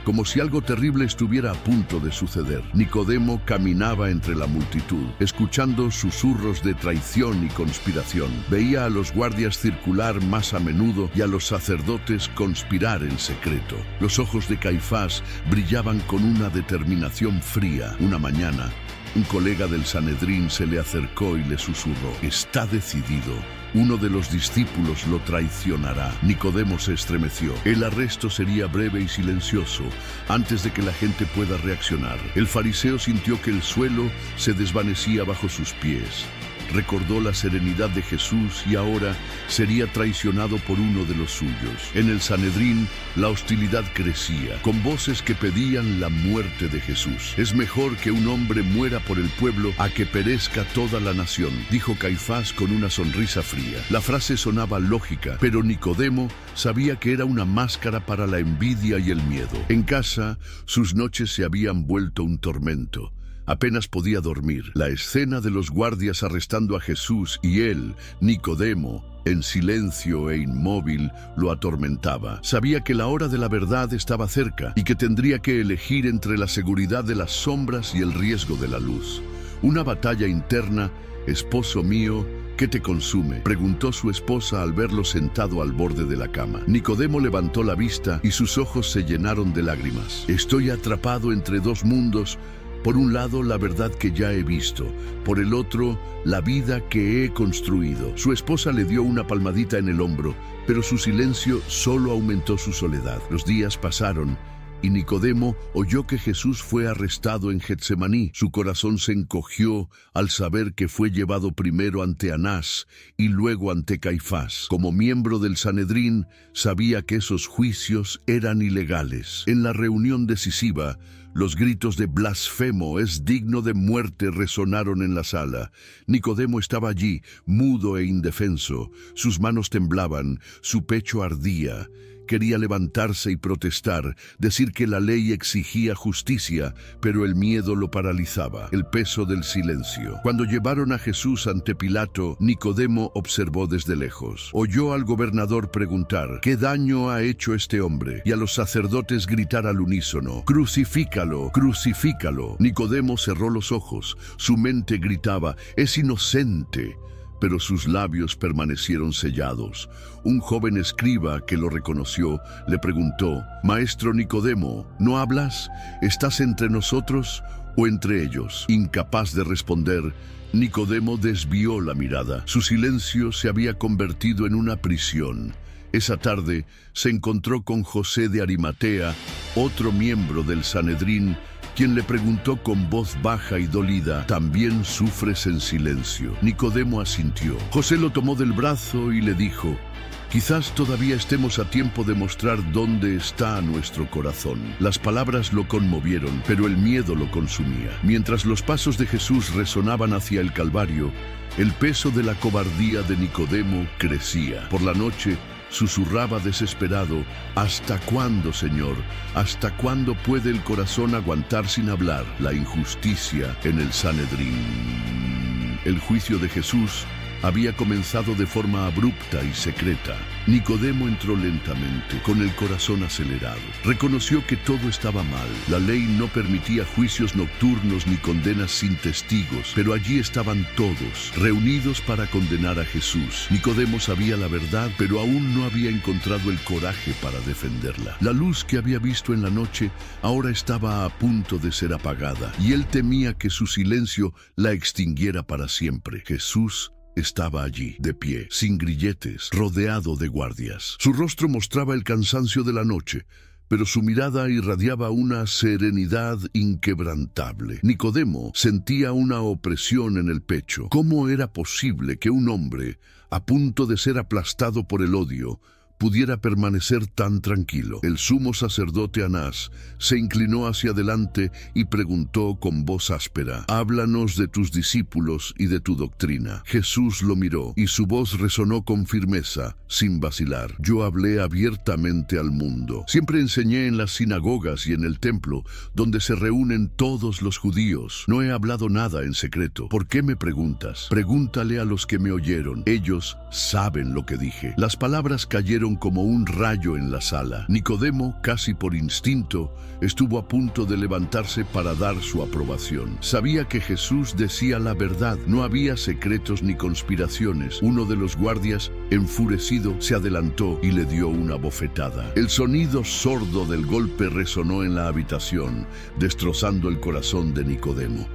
como si algo terrible estuviera a punto de suceder. Nicodemo caminaba entre la multitud, escuchando susurros de traición y conspiración. Veía a los guardias circular más a menudo y a los sacerdotes conspirar en secreto. Los ojos de Caifás brillaban con una determinación fría. Una mañana, un colega del Sanedrín se le acercó y le susurró: «Está decidido. Uno de los discípulos lo traicionará». Nicodemo se estremeció. El arresto sería breve y silencioso, antes de que la gente pueda reaccionar. El fariseo sintió que el suelo se desvanecía bajo sus pies. Recordó la serenidad de Jesús y ahora sería traicionado por uno de los suyos. En el Sanedrín, la hostilidad crecía, con voces que pedían la muerte de Jesús. «Es mejor que un hombre muera por el pueblo a que perezca toda la nación», dijo Caifás con una sonrisa fría. La frase sonaba lógica, pero Nicodemo sabía que era una máscara para la envidia y el miedo. En casa, sus noches se habían vuelto un tormento. Apenas podía dormir. La escena de los guardias arrestando a Jesús y él, Nicodemo, en silencio e inmóvil, lo atormentaba. Sabía que la hora de la verdad estaba cerca y que tendría que elegir entre la seguridad de las sombras y el riesgo de la luz. Una batalla interna. «Esposo mío, ¿qué te consume?», preguntó su esposa al verlo sentado al borde de la cama. Nicodemo levantó la vista y sus ojos se llenaron de lágrimas. «Estoy atrapado entre dos mundos. Por un lado, la verdad que ya he visto. Por el otro, la vida que he construido». Su esposa le dio una palmadita en el hombro, pero su silencio solo aumentó su soledad. Los días pasaron y Nicodemo oyó que Jesús fue arrestado en Getsemaní. Su corazón se encogió al saber que fue llevado primero ante Anás y luego ante Caifás. Como miembro del Sanedrín, sabía que esos juicios eran ilegales. En la reunión decisiva, los gritos de «blasfemo, es digno de muerte» resonaron en la sala. Nicodemo estaba allí, mudo e indefenso. Sus manos temblaban, su pecho ardía. Quería levantarse y protestar, decir que la ley exigía justicia, pero el miedo lo paralizaba, el peso del silencio. Cuando llevaron a Jesús ante Pilato, Nicodemo observó desde lejos. Oyó al gobernador preguntar: «¿Qué daño ha hecho este hombre?», y a los sacerdotes gritar al unísono: «¡Crucifícalo! ¡Crucifícalo!». Nicodemo cerró los ojos. Su mente gritaba: «¡Es inocente!», pero sus labios permanecieron sellados. Un joven escriba que lo reconoció le preguntó: «Maestro Nicodemo, ¿no hablas? ¿Estás entre nosotros o entre ellos?». Incapaz de responder, Nicodemo desvió la mirada. Su silencio se había convertido en una prisión. Esa tarde se encontró con José de Arimatea, otro miembro del Sanedrín, quien le preguntó con voz baja y dolida: «¿También sufres en silencio?». Nicodemo asintió. José lo tomó del brazo y le dijo: «Quizás todavía estemos a tiempo de mostrar dónde está nuestro corazón». Las palabras lo conmovieron, pero el miedo lo consumía. Mientras los pasos de Jesús resonaban hacia el Calvario, el peso de la cobardía de Nicodemo crecía. Por la noche, susurraba desesperado: «¿Hasta cuándo, Señor? ¿Hasta cuándo puede el corazón aguantar sin hablar?». La injusticia en el Sanedrín. El juicio de Jesús había comenzado de forma abrupta y secreta. Nicodemo entró lentamente, con el corazón acelerado. Reconoció que todo estaba mal. La ley no permitía juicios nocturnos ni condenas sin testigos, pero allí estaban todos, reunidos para condenar a Jesús. Nicodemo sabía la verdad, pero aún no había encontrado el coraje para defenderla. La luz que había visto en la noche ahora estaba a punto de ser apagada, y él temía que su silencio la extinguiera para siempre. Jesús estaba allí, de pie, sin grilletes, rodeado de guardias. Su rostro mostraba el cansancio de la noche, pero su mirada irradiaba una serenidad inquebrantable. Nicodemo sentía una opresión en el pecho. ¿Cómo era posible que un hombre, a punto de ser aplastado por el odio, pudiera permanecer tan tranquilo? El sumo sacerdote Anás se inclinó hacia adelante y preguntó con voz áspera: «Háblanos de tus discípulos y de tu doctrina». Jesús lo miró y su voz resonó con firmeza, sin vacilar: «Yo hablé abiertamente al mundo. Siempre enseñé en las sinagogas y en el templo, donde se reúnen todos los judíos. No he hablado nada en secreto. ¿Por qué me preguntas? Pregúntale a los que me oyeron. Ellos saben lo que dije». Las palabras cayeron como un rayo en la sala. Nicodemo, casi por instinto, estuvo a punto de levantarse para dar su aprobación. Sabía que Jesús decía la verdad, no había secretos ni conspiraciones. Uno de los guardias, enfurecido, se adelantó y le dio una bofetada. El sonido sordo del golpe resonó en la habitación, destrozando el corazón de Nicodemo.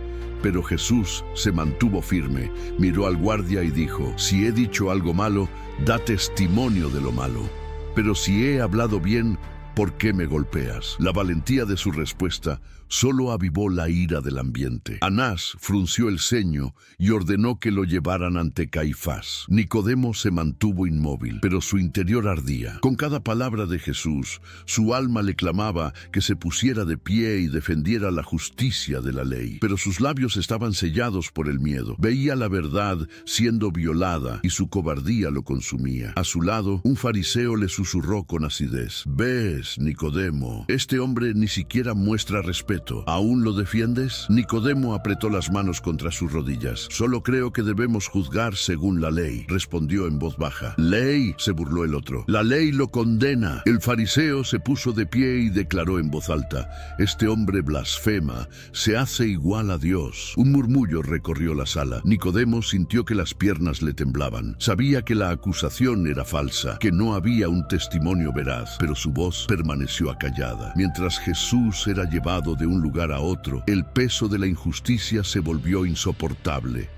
Pero Jesús se mantuvo firme, miró al guardia y dijo: «Si he dicho algo malo, da testimonio de lo malo. Pero si he hablado bien, ¿por qué me golpeas? La valentía de su respuesta solo avivó la ira del ambiente. Anás frunció el ceño y ordenó que lo llevaran ante Caifás. Nicodemo se mantuvo inmóvil, pero su interior ardía. Con cada palabra de Jesús, su alma le clamaba que se pusiera de pie y defendiera la justicia de la ley. Pero sus labios estaban sellados por el miedo. Veía la verdad siendo violada y su cobardía lo consumía. A su lado, un fariseo le susurró con acidez: «¿Ves, Nicodemo? Este hombre ni siquiera muestra respeto. ¿Aún lo defiendes?» Nicodemo apretó las manos contra sus rodillas. «Solo creo que debemos juzgar según la ley», respondió en voz baja. «¿Ley?», se burló el otro. «La ley lo condena». El fariseo se puso de pie y declaró en voz alta: «Este hombre blasfema, se hace igual a Dios». Un murmullo recorrió la sala. Nicodemo sintió que las piernas le temblaban. Sabía que la acusación era falsa, que no había un testimonio veraz, pero su voz permaneció acallada. Mientras Jesús era llevado de un lugar a otro, el peso de la injusticia se volvió insoportable.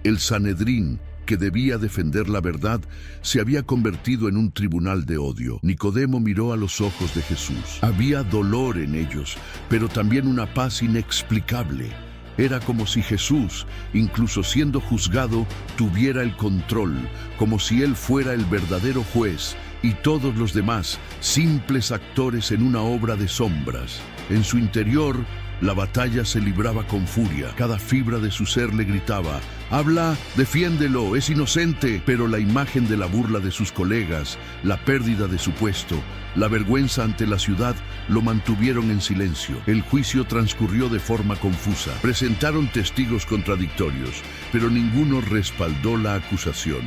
El Sanedrín, que debía defender la verdad, se había convertido en un tribunal de odio. Nicodemo miró a los ojos de Jesús. Había dolor en ellos, pero también una paz inexplicable. Era como si Jesús, incluso siendo juzgado, tuviera el control, como si él fuera el verdadero juez y todos los demás simples actores en una obra de sombras. En su interior, la batalla se libraba con furia. Cada fibra de su ser le gritaba: «Habla, defiéndelo, es inocente». Pero la imagen de la burla de sus colegas, la pérdida de su puesto, la vergüenza ante la ciudad lo mantuvieron en silencio. El juicio transcurrió de forma confusa. Presentaron testigos contradictorios, pero ninguno respaldó la acusación.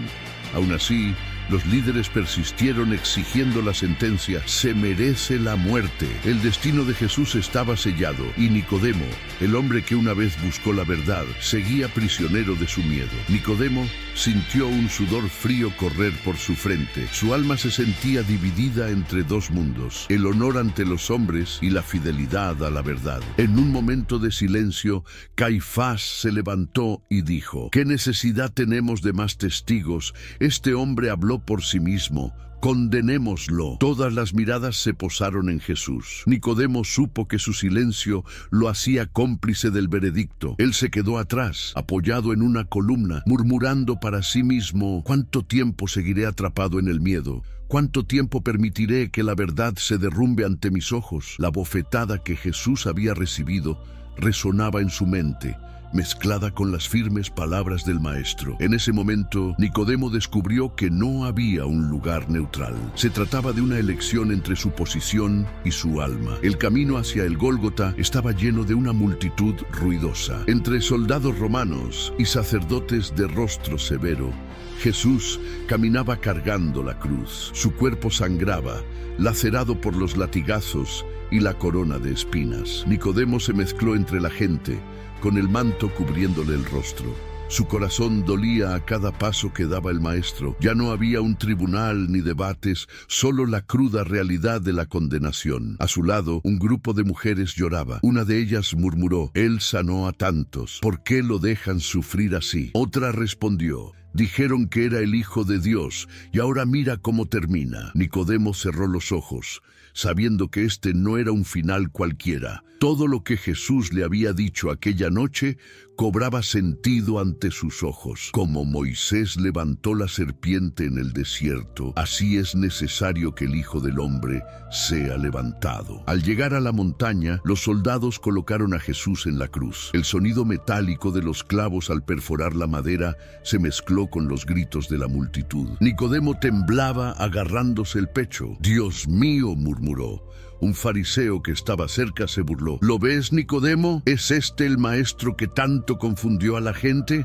Aún así, los líderes persistieron exigiendo la sentencia: «Se merece la muerte». El destino de Jesús estaba sellado, y Nicodemo, el hombre que una vez buscó la verdad, seguía prisionero de su miedo. Nicodemo sintió un sudor frío correr por su frente. Su alma se sentía dividida entre dos mundos: el honor ante los hombres y la fidelidad a la verdad. En un momento de silencio, Caifás se levantó y dijo: «¿Qué necesidad tenemos de más testigos? Este hombre habló por sí mismo. Condenémoslo». Todas las miradas se posaron en Jesús. Nicodemo supo que su silencio lo hacía cómplice del veredicto. Él se quedó atrás, apoyado en una columna, murmurando para sí mismo: «¿Cuánto tiempo seguiré atrapado en el miedo? ¿Cuánto tiempo permitiré que la verdad se derrumbe ante mis ojos?». La bofetada que Jesús había recibido resonaba en su mente, mezclada con las firmes palabras del Maestro. En ese momento, Nicodemo descubrió que no había un lugar neutral. Se trataba de una elección entre su posición y su alma. El camino hacia el Gólgota estaba lleno de una multitud ruidosa. Entre soldados romanos y sacerdotes de rostro severo, Jesús caminaba cargando la cruz. Su cuerpo sangraba, lacerado por los latigazos y la corona de espinas. Nicodemo se mezcló entre la gente, con el manto cubriéndole el rostro. Su corazón dolía a cada paso que daba el Maestro. Ya no había un tribunal ni debates, solo la cruda realidad de la condenación. A su lado, un grupo de mujeres lloraba. Una de ellas murmuró: «Él sanó a tantos, ¿por qué lo dejan sufrir así?». Otra respondió: «Dijeron que era el Hijo de Dios, y ahora mira cómo termina». Nicodemo cerró los ojos, sabiendo que este no era un final cualquiera. Todo lo que Jesús le había dicho aquella noche cobraba sentido ante sus ojos. Como Moisés levantó la serpiente en el desierto, así es necesario que el Hijo del Hombre sea levantado. Al llegar a la montaña, los soldados colocaron a Jesús en la cruz. El sonido metálico de los clavos al perforar la madera se mezcló con los gritos de la multitud. Nicodemo temblaba agarrándose el pecho. «Dios mío», murmuró. Un fariseo que estaba cerca se burló: «¿Lo ves, Nicodemo? ¿Es este el maestro que tanto confundió a la gente?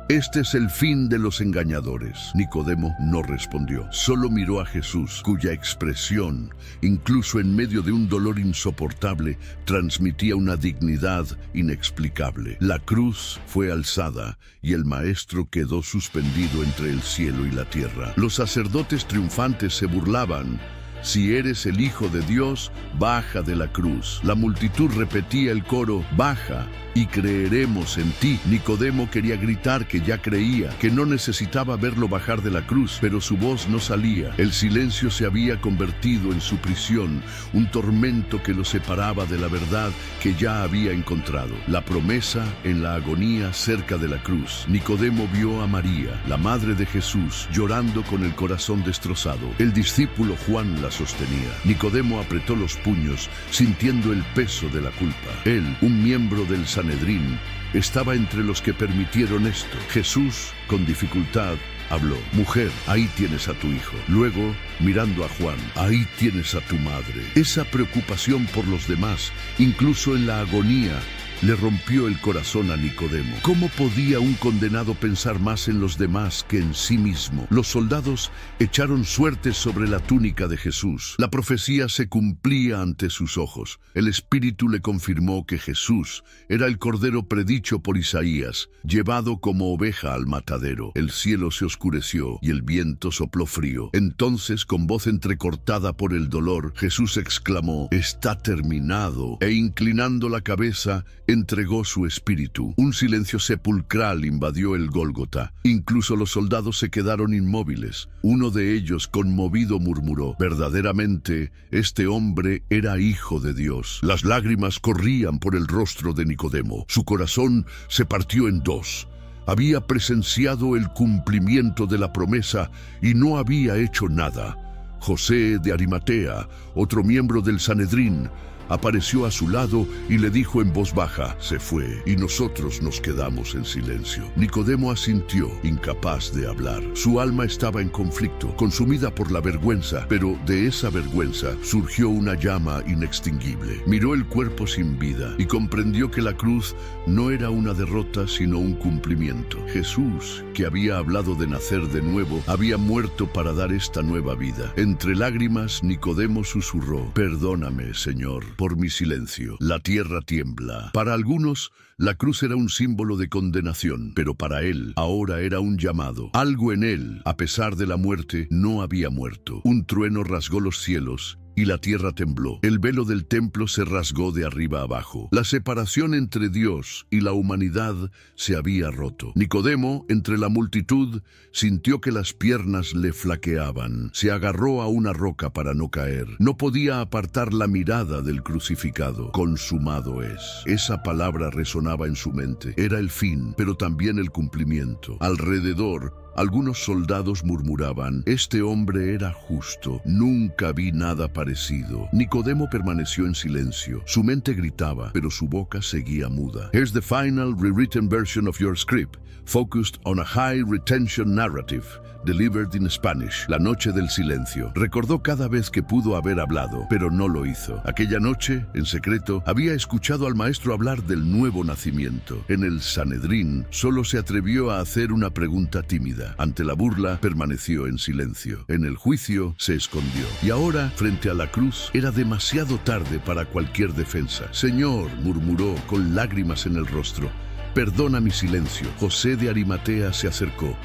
Este es el fin de los engañadores». Nicodemo no respondió, solo miró a Jesús, cuya expresión, incluso en medio de un dolor insoportable, transmitía una dignidad inexplicable. La cruz fue alzada y el Maestro quedó suspendido entre el cielo y la tierra. Los sacerdotes triunfantes se burlaban, si eres el Hijo de Dios, baja de la cruz. La multitud repetía el coro, baja y creeremos en ti. Nicodemo quería gritar que ya creía, que no necesitaba verlo bajar de la cruz, pero su voz no salía. El silencio se había convertido en su prisión, un tormento que lo separaba de la verdad que ya había encontrado. La promesa en la agonía cerca de la cruz. Nicodemo vio a María, la madre de Jesús, llorando con el corazón destrozado. El discípulo Juan la sostenía. Nicodemo apretó los puños, sintiendo el peso de la culpa. Él, un miembro del Sanedrín, estaba entre los que permitieron esto. Jesús, con dificultad, habló. Mujer, ahí tienes a tu hijo. Luego, mirando a Juan, ahí tienes a tu madre. Esa preocupación por los demás, incluso en la agonía, le rompió el corazón a Nicodemo. ¿Cómo podía un condenado pensar más en los demás que en sí mismo? Los soldados echaron suertes sobre la túnica de Jesús. La profecía se cumplía ante sus ojos. El Espíritu le confirmó que Jesús era el Cordero predicho por Isaías, llevado como oveja al matadero. El cielo se oscureció y el viento sopló frío. Entonces, con voz entrecortada por el dolor, Jesús exclamó, «Está terminado», e inclinando la cabeza, entregó su espíritu. Un silencio sepulcral invadió el Gólgota. Incluso los soldados se quedaron inmóviles. Uno de ellos, conmovido, murmuró, «Verdaderamente, este hombre era hijo de Dios». Las lágrimas corrían por el rostro de Nicodemo. Su corazón se partió en dos. Había presenciado el cumplimiento de la promesa y no había hecho nada. José de Arimatea, otro miembro del Sanedrín, apareció a su lado y le dijo en voz baja, «Se fue», y nosotros nos quedamos en silencio. Nicodemo asintió, incapaz de hablar. Su alma estaba en conflicto, consumida por la vergüenza, pero de esa vergüenza surgió una llama inextinguible. Miró el cuerpo sin vida y comprendió que la cruz no era una derrota, sino un cumplimiento. Jesús, que había hablado de nacer de nuevo, había muerto para dar esta nueva vida. Entre lágrimas, Nicodemo susurró, «Perdóname, Señor, por mi silencio». La tierra tiembla. Para algunos, la cruz era un símbolo de condenación, pero para él, ahora era un llamado. Algo en él, a pesar de la muerte, no había muerto. Un trueno rasgó los cielos y la tierra tembló. El velo del templo se rasgó de arriba abajo. La separación entre Dios y la humanidad se había roto. Nicodemo, entre la multitud, sintió que las piernas le flaqueaban. Se agarró a una roca para no caer. No podía apartar la mirada del crucificado. Consumado es. Esa palabra resonaba en su mente. Era el fin, pero también el cumplimiento. Alrededor, algunos soldados murmuraban, «Este hombre era justo, nunca vi nada parecido». Nicodemo permaneció en silencio. Su mente gritaba, pero su boca seguía muda. Here's the final rewritten version of your script, focused on a high retention narrative, delivered in Spanish. La noche del silencio. Recordó cada vez que pudo haber hablado, pero no lo hizo. Aquella noche, en secreto, había escuchado al maestro hablar del nuevo nacimiento. En el Sanedrín, solo se atrevió a hacer una pregunta tímida. Ante la burla, permaneció en silencio. En el juicio, se escondió. Y ahora, frente a la cruz, era demasiado tarde para cualquier defensa. «Señor», murmuró con lágrimas en el rostro, «perdona mi silencio». José de Arimatea se acercó,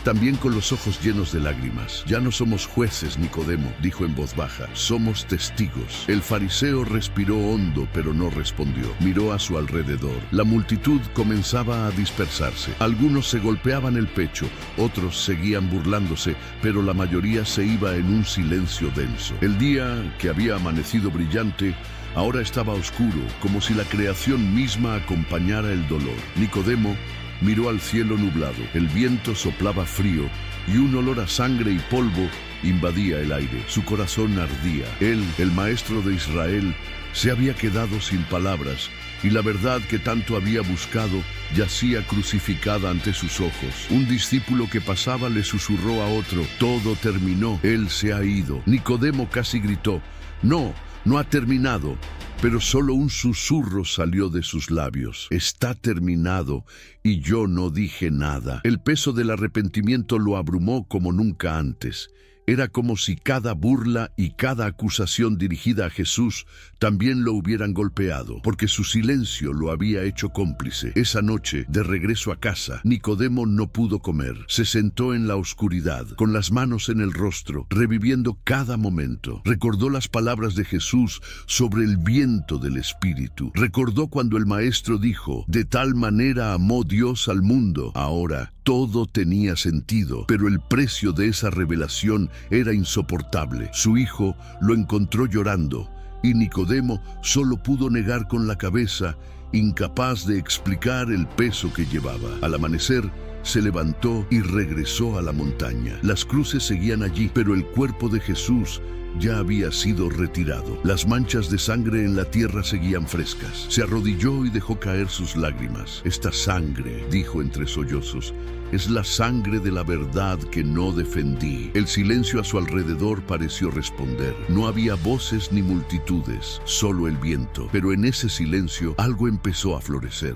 también con los ojos llenos de lágrimas. «Ya no somos jueces, Nicodemo», dijo en voz baja, «somos testigos». El fariseo respiró hondo, pero no respondió. Miró a su alrededor. La multitud comenzaba a dispersarse. Algunos se golpeaban el pecho, otros seguían burlándose, pero la mayoría se iba en un silencio denso. El día, que había amanecido brillante, ahora estaba oscuro, como si la creación misma acompañara el dolor. Nicodemo miró al cielo nublado. El viento soplaba frío y un olor a sangre y polvo invadía el aire. Su corazón ardía. Él, el maestro de Israel, se había quedado sin palabras y la verdad que tanto había buscado yacía crucificada ante sus ojos. Un discípulo que pasaba le susurró a otro, «Todo terminó, él se ha ido». Nicodemo casi gritó, «No, no ha terminado». Pero solo un susurro salió de sus labios. «Está terminado, y yo no dije nada». El peso del arrepentimiento lo abrumó como nunca antes. Era como si cada burla y cada acusación dirigida a Jesús también lo hubieran golpeado, porque su silencio lo había hecho cómplice. Esa noche, de regreso a casa, Nicodemo no pudo comer. Se sentó en la oscuridad, con las manos en el rostro, reviviendo cada momento. Recordó las palabras de Jesús sobre el viento del Espíritu. Recordó cuando el Maestro dijo: de tal manera amó Dios al mundo. Ahora, todo tenía sentido, pero el precio de esa revelación era insoportable. Su hijo lo encontró llorando, y Nicodemo solo pudo negar con la cabeza, incapaz de explicar el peso que llevaba. Al amanecer, se levantó y regresó a la montaña. Las cruces seguían allí, pero el cuerpo de Jesús ya había sido retirado. Las manchas de sangre en la tierra seguían frescas. Se arrodilló y dejó caer sus lágrimas. Esta sangre, dijo entre sollozos, es la sangre de la verdad que no defendí. El silencio a su alrededor pareció responder. No había voces ni multitudes, solo el viento. Pero en ese silencio algo empezó a florecer.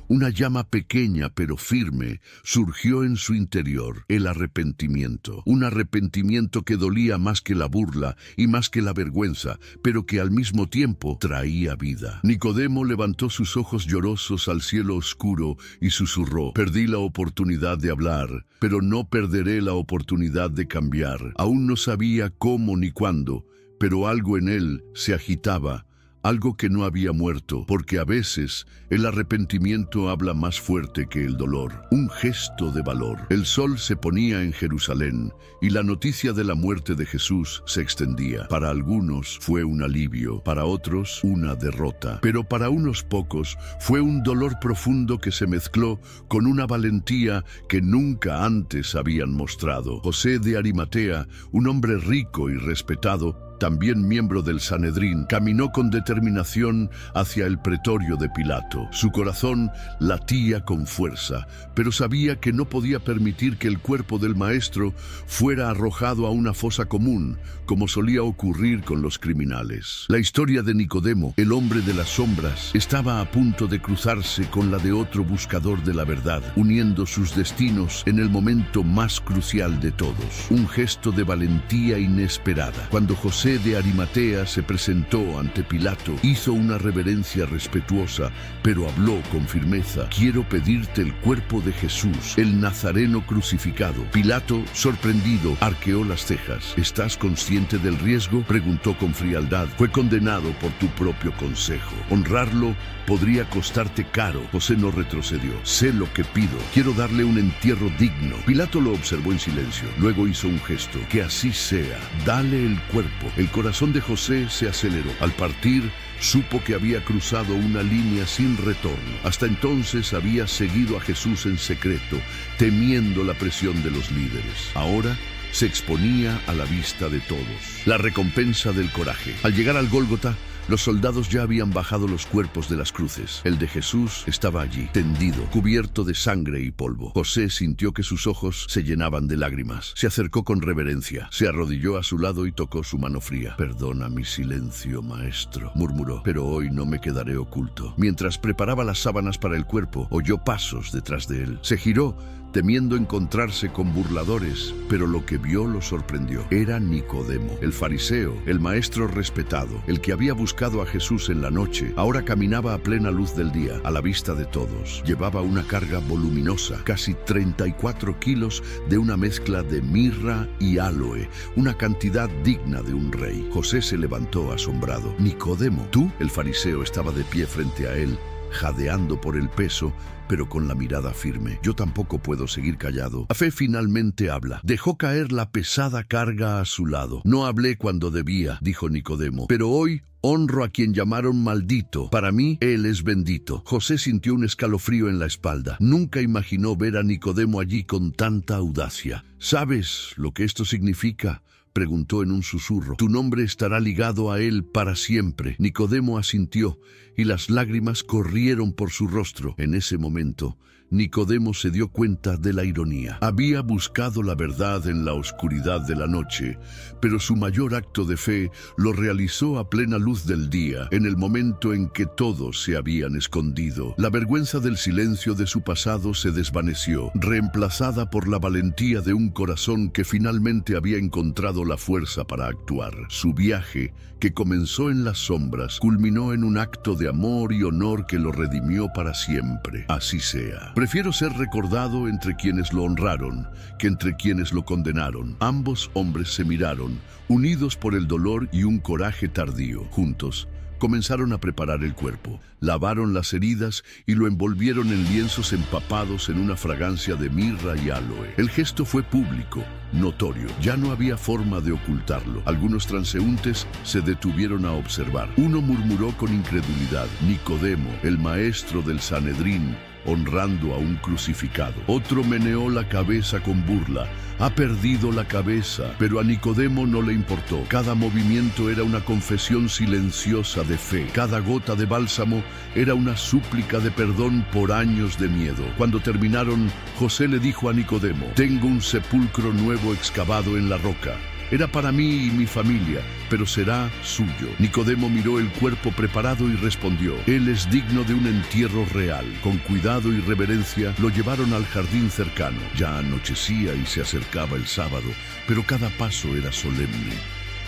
Una llama pequeña pero firme surgió en su interior: el arrepentimiento. Un arrepentimiento que dolía más que la burla y más que la vergüenza, pero que al mismo tiempo traía vida. Nicodemo levantó sus ojos llorosos al cielo oscuro y susurró: perdí la oportunidad de hablar, pero no perderé la oportunidad de cambiar. Aún no sabía cómo ni cuándo, pero algo en él se agitaba. Algo que no había muerto, porque a veces el arrepentimiento habla más fuerte que el dolor. Un gesto de valor. El sol se ponía en Jerusalén y la noticia de la muerte de Jesús se extendía. Para algunos fue un alivio, para otros una derrota, pero para unos pocos fue un dolor profundo que se mezcló con una valentía que nunca antes habían mostrado. José de Arimatea, un hombre rico y respetado, también miembro del Sanedrín, caminó con determinación hacia el pretorio de Pilato. Su corazón latía con fuerza, pero sabía que no podía permitir que el cuerpo del Maestro fuera arrojado a una fosa común, como solía ocurrir con los criminales. La historia de Nicodemo, el hombre de las sombras, estaba a punto de cruzarse con la de otro buscador de la verdad, uniendo sus destinos en el momento más crucial de todos. Un gesto de valentía inesperada. Cuando José de Arimatea se presentó ante Pilato, hizo una reverencia respetuosa, pero habló con firmeza: quiero pedirte el cuerpo de Jesús, el nazareno crucificado. Pilato, sorprendido, arqueó las cejas. ¿Estás consciente del riesgo?, preguntó con frialdad. Fue condenado por tu propio consejo. Honrarlo podría costarte caro. José no retrocedió. Sé lo que pido. Quiero darle un entierro digno. Pilato lo observó en silencio. Luego hizo un gesto. Que así sea. Dale el cuerpo. El corazón de José se aceleró. Al partir, supo que había cruzado una línea sin retorno. Hasta entonces había seguido a Jesús en secreto, temiendo la presión de los líderes. Ahora se exponía a la vista de todos. La recompensa del coraje. Al llegar al Gólgota, los soldados ya habían bajado los cuerpos de las cruces. El de Jesús estaba allí, tendido, cubierto de sangre y polvo. José sintió que sus ojos se llenaban de lágrimas. Se acercó con reverencia, se arrodilló a su lado y tocó su mano fría. Perdona mi silencio, maestro, murmuró, pero hoy no me quedaré oculto. Mientras preparaba las sábanas para el cuerpo, oyó pasos detrás de él. Se giró, temiendo encontrarse con burladores, pero lo que vio lo sorprendió. Era Nicodemo, el fariseo, el maestro respetado, el que había buscado a Jesús en la noche. Ahora caminaba a plena luz del día, a la vista de todos. Llevaba una carga voluminosa, casi 34 kilos de una mezcla de mirra y áloe, una cantidad digna de un rey. José se levantó asombrado. Nicodemo, ¿tú? El fariseo estaba de pie frente a él, jadeando por el peso, pero con la mirada firme. Yo tampoco puedo seguir callado. La fe finalmente habla. Dejó caer la pesada carga a su lado. No hablé cuando debía, dijo Nicodemo, pero hoy honro a quien llamaron maldito. Para mí, él es bendito. José sintió un escalofrío en la espalda. Nunca imaginó ver a Nicodemo allí con tanta audacia. ¿Sabes lo que esto significa?, preguntó en un susurro. Tu nombre estará ligado a él para siempre. Nicodemo asintió, y las lágrimas corrieron por su rostro. En ese momento, Nicodemo se dio cuenta de la ironía. Había buscado la verdad en la oscuridad de la noche, pero su mayor acto de fe lo realizó a plena luz del día, en el momento en que todos se habían escondido. La vergüenza del silencio de su pasado se desvaneció, reemplazada por la valentía de un corazón que finalmente había encontrado la fuerza para actuar. Su viaje, que comenzó en las sombras, culminó en un acto de amor y honor que lo redimió para siempre. Así sea. Prefiero ser recordado entre quienes lo honraron que entre quienes lo condenaron. Ambos hombres se miraron, unidos por el dolor y un coraje tardío. Juntos, comenzaron a preparar el cuerpo, lavaron las heridas y lo envolvieron en lienzos empapados en una fragancia de mirra y aloe. El gesto fue público, notorio, ya no había forma de ocultarlo. Algunos transeúntes se detuvieron a observar. Uno murmuró con incredulidad: Nicodemo, el maestro del Sanedrín, honrando a un crucificado. Otro meneó la cabeza con burla: ha perdido la cabeza. Pero a Nicodemo no le importó. Cada movimiento era una confesión silenciosa de fe. Cada gota de bálsamo era una súplica de perdón por años de miedo. Cuando terminaron, José le dijo a Nicodemo: tengo un sepulcro nuevo excavado en la roca. Era para mí y mi familia, pero será suyo. Nicodemo miró el cuerpo preparado y respondió: él es digno de un entierro real. Con cuidado y reverencia lo llevaron al jardín cercano. Ya anochecía y se acercaba el sábado, pero cada paso era solemne.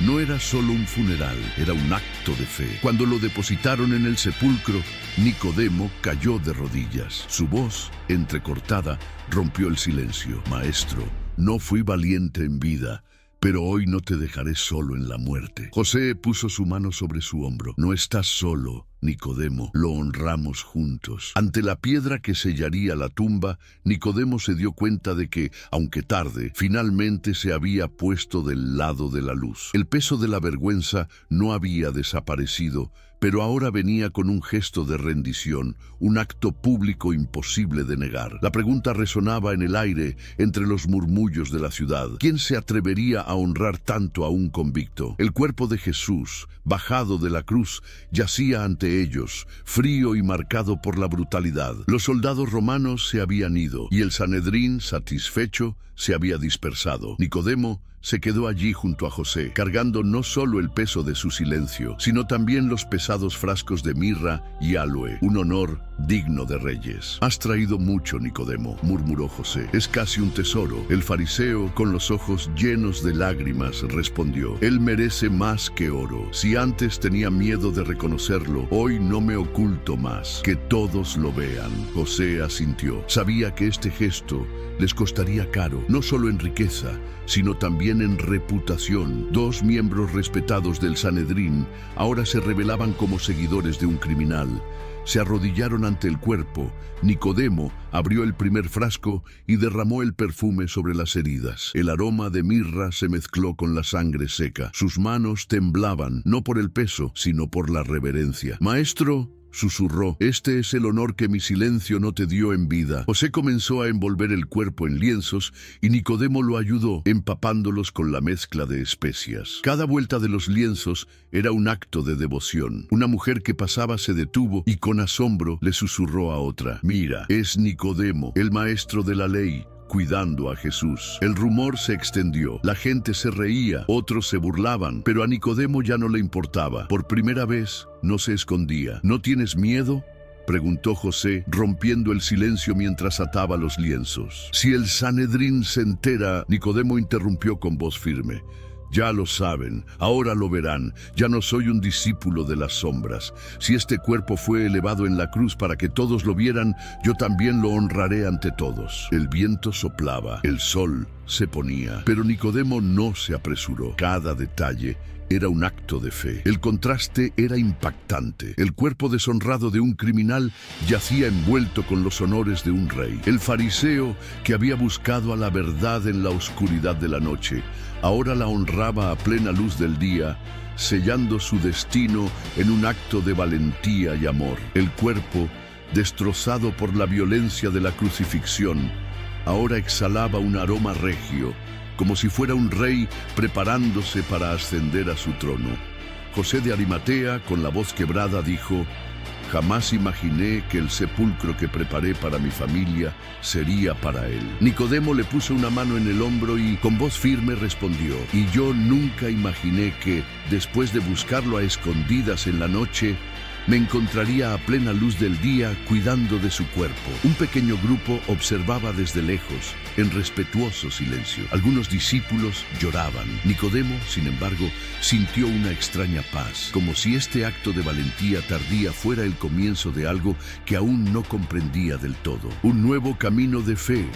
No era solo un funeral, era un acto de fe. Cuando lo depositaron en el sepulcro, Nicodemo cayó de rodillas. Su voz, entrecortada, rompió el silencio: maestro, no fui valiente en vida, pero hoy no te dejaré solo en la muerte. José puso su mano sobre su hombro. No estás solo, Nicodemo, lo honramos juntos. Ante la piedra que sellaría la tumba, Nicodemo se dio cuenta de que, aunque tarde, finalmente se había puesto del lado de la luz. El peso de la vergüenza no había desaparecido, pero ahora venía con un gesto de rendición, un acto público imposible de negar. La pregunta resonaba en el aire entre los murmullos de la ciudad: ¿quién se atrevería a honrar tanto a un convicto? El cuerpo de Jesús, bajado de la cruz, yacía ante ellos, frío y marcado por la brutalidad. Los soldados romanos se habían ido, y el Sanedrín, satisfecho, se había dispersado. Nicodemo se quedó allí junto a José, cargando no solo el peso de su silencio, sino también los pesados frascos de mirra y aloe, un honor digno de reyes. Has traído mucho, Nicodemo, murmuró José. Es casi un tesoro. El fariseo, con los ojos llenos de lágrimas, respondió: él merece más que oro. Si antes tenía miedo de reconocerlo, hoy no me oculto más. Que todos lo vean. José asintió. Sabía que este gesto les costaría caro, no solo en riqueza, sino también en reputación. Dos miembros respetados del Sanedrín ahora se revelaban como seguidores de un criminal. Se arrodillaron ante el cuerpo. Nicodemo abrió el primer frasco y derramó el perfume sobre las heridas. El aroma de mirra se mezcló con la sangre seca. Sus manos temblaban, no por el peso, sino por la reverencia. Maestro, susurró, este es el honor que mi silencio no te dio en vida. José comenzó a envolver el cuerpo en lienzos y Nicodemo lo ayudó, empapándolos con la mezcla de especias. Cada vuelta de los lienzos era un acto de devoción. Una mujer que pasaba se detuvo y con asombro le susurró a otra: mira, es Nicodemo, el maestro de la ley, cuidando a Jesús. El rumor se extendió. La gente se reía, otros se burlaban, pero a Nicodemo ya no le importaba. Por primera vez, no se escondía. ¿No tienes miedo?, preguntó José, rompiendo el silencio mientras ataba los lienzos. Si el Sanedrín se entera, Nicodemo interrumpió con voz firme. Ya lo saben, ahora lo verán. Ya no soy un discípulo de las sombras. Si este cuerpo fue elevado en la cruz para que todos lo vieran, yo también lo honraré ante todos. El viento soplaba, el sol se ponía, pero Nicodemo no se apresuró. Cada detalle era un acto de fe. El contraste era impactante. El cuerpo deshonrado de un criminal yacía envuelto con los honores de un rey. El fariseo, que había buscado a la verdad en la oscuridad de la noche, ahora la honraba a plena luz del día, sellando su destino en un acto de valentía y amor. El cuerpo, destrozado por la violencia de la crucifixión, ahora exhalaba un aroma regio, como si fuera un rey preparándose para ascender a su trono. José de Arimatea, con la voz quebrada, dijo: Jamás imaginé que el sepulcro que preparé para mi familia sería para él. Nicodemo le puso una mano en el hombro y con voz firme respondió: y yo nunca imaginé que, después de buscarlo a escondidas en la noche, me encontraría a plena luz del día cuidando de su cuerpo. Un pequeño grupo observaba desde lejos, en respetuoso silencio. Algunos discípulos lloraban. Nicodemo, sin embargo, sintió una extraña paz, como si este acto de valentía tardía fuera el comienzo de algo que aún no comprendía del todo. Un nuevo camino de fe.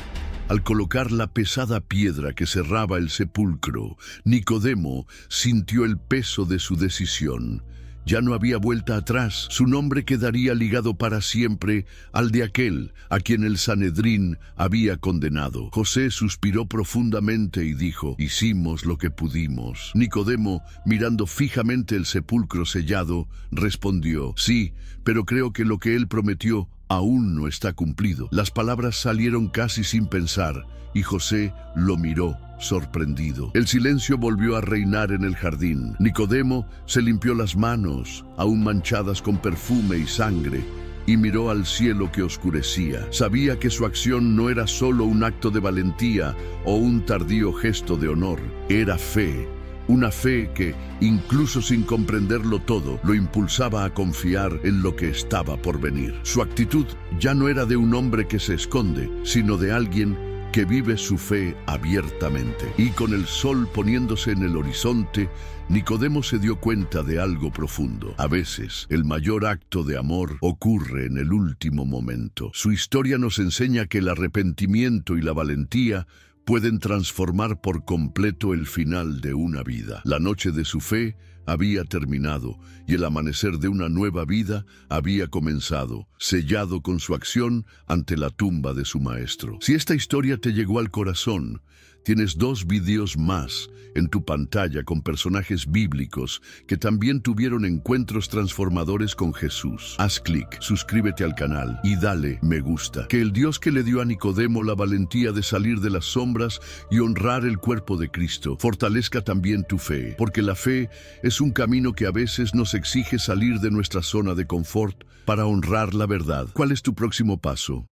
Al colocar la pesada piedra que cerraba el sepulcro, Nicodemo sintió el peso de su decisión. Ya no había vuelta atrás. Su nombre quedaría ligado para siempre al de aquel a quien el Sanedrín había condenado. José suspiró profundamente y dijo: hicimos lo que pudimos. Nicodemo, mirando fijamente el sepulcro sellado, respondió: sí, pero creo que lo que él prometió aún no está cumplido. Las palabras salieron casi sin pensar, y José lo miró sorprendido. El silencio volvió a reinar en el jardín. Nicodemo se limpió las manos, aún manchadas con perfume y sangre, y miró al cielo que oscurecía. Sabía que su acción no era solo un acto de valentía o un tardío gesto de honor. Era fe. Una fe que, incluso sin comprenderlo todo, lo impulsaba a confiar en lo que estaba por venir. Su actitud ya no era de un hombre que se esconde, sino de alguien que vive su fe abiertamente. Y con el sol poniéndose en el horizonte, Nicodemo se dio cuenta de algo profundo. A veces, el mayor acto de amor ocurre en el último momento. Su historia nos enseña que el arrepentimiento y la valentía pueden transformar por completo el final de una vida. La noche de su fe había terminado y el amanecer de una nueva vida había comenzado, sellado con su acción ante la tumba de su maestro. Si esta historia te llegó al corazón, tienes 2 videos más en tu pantalla con personajes bíblicos que también tuvieron encuentros transformadores con Jesús. Haz clic, suscríbete al canal y dale me gusta. Que el Dios que le dio a Nicodemo la valentía de salir de las sombras y honrar el cuerpo de Cristo fortalezca también tu fe, porque la fe es un camino que a veces nos exige salir de nuestra zona de confort para honrar la verdad. ¿Cuál es tu próximo paso?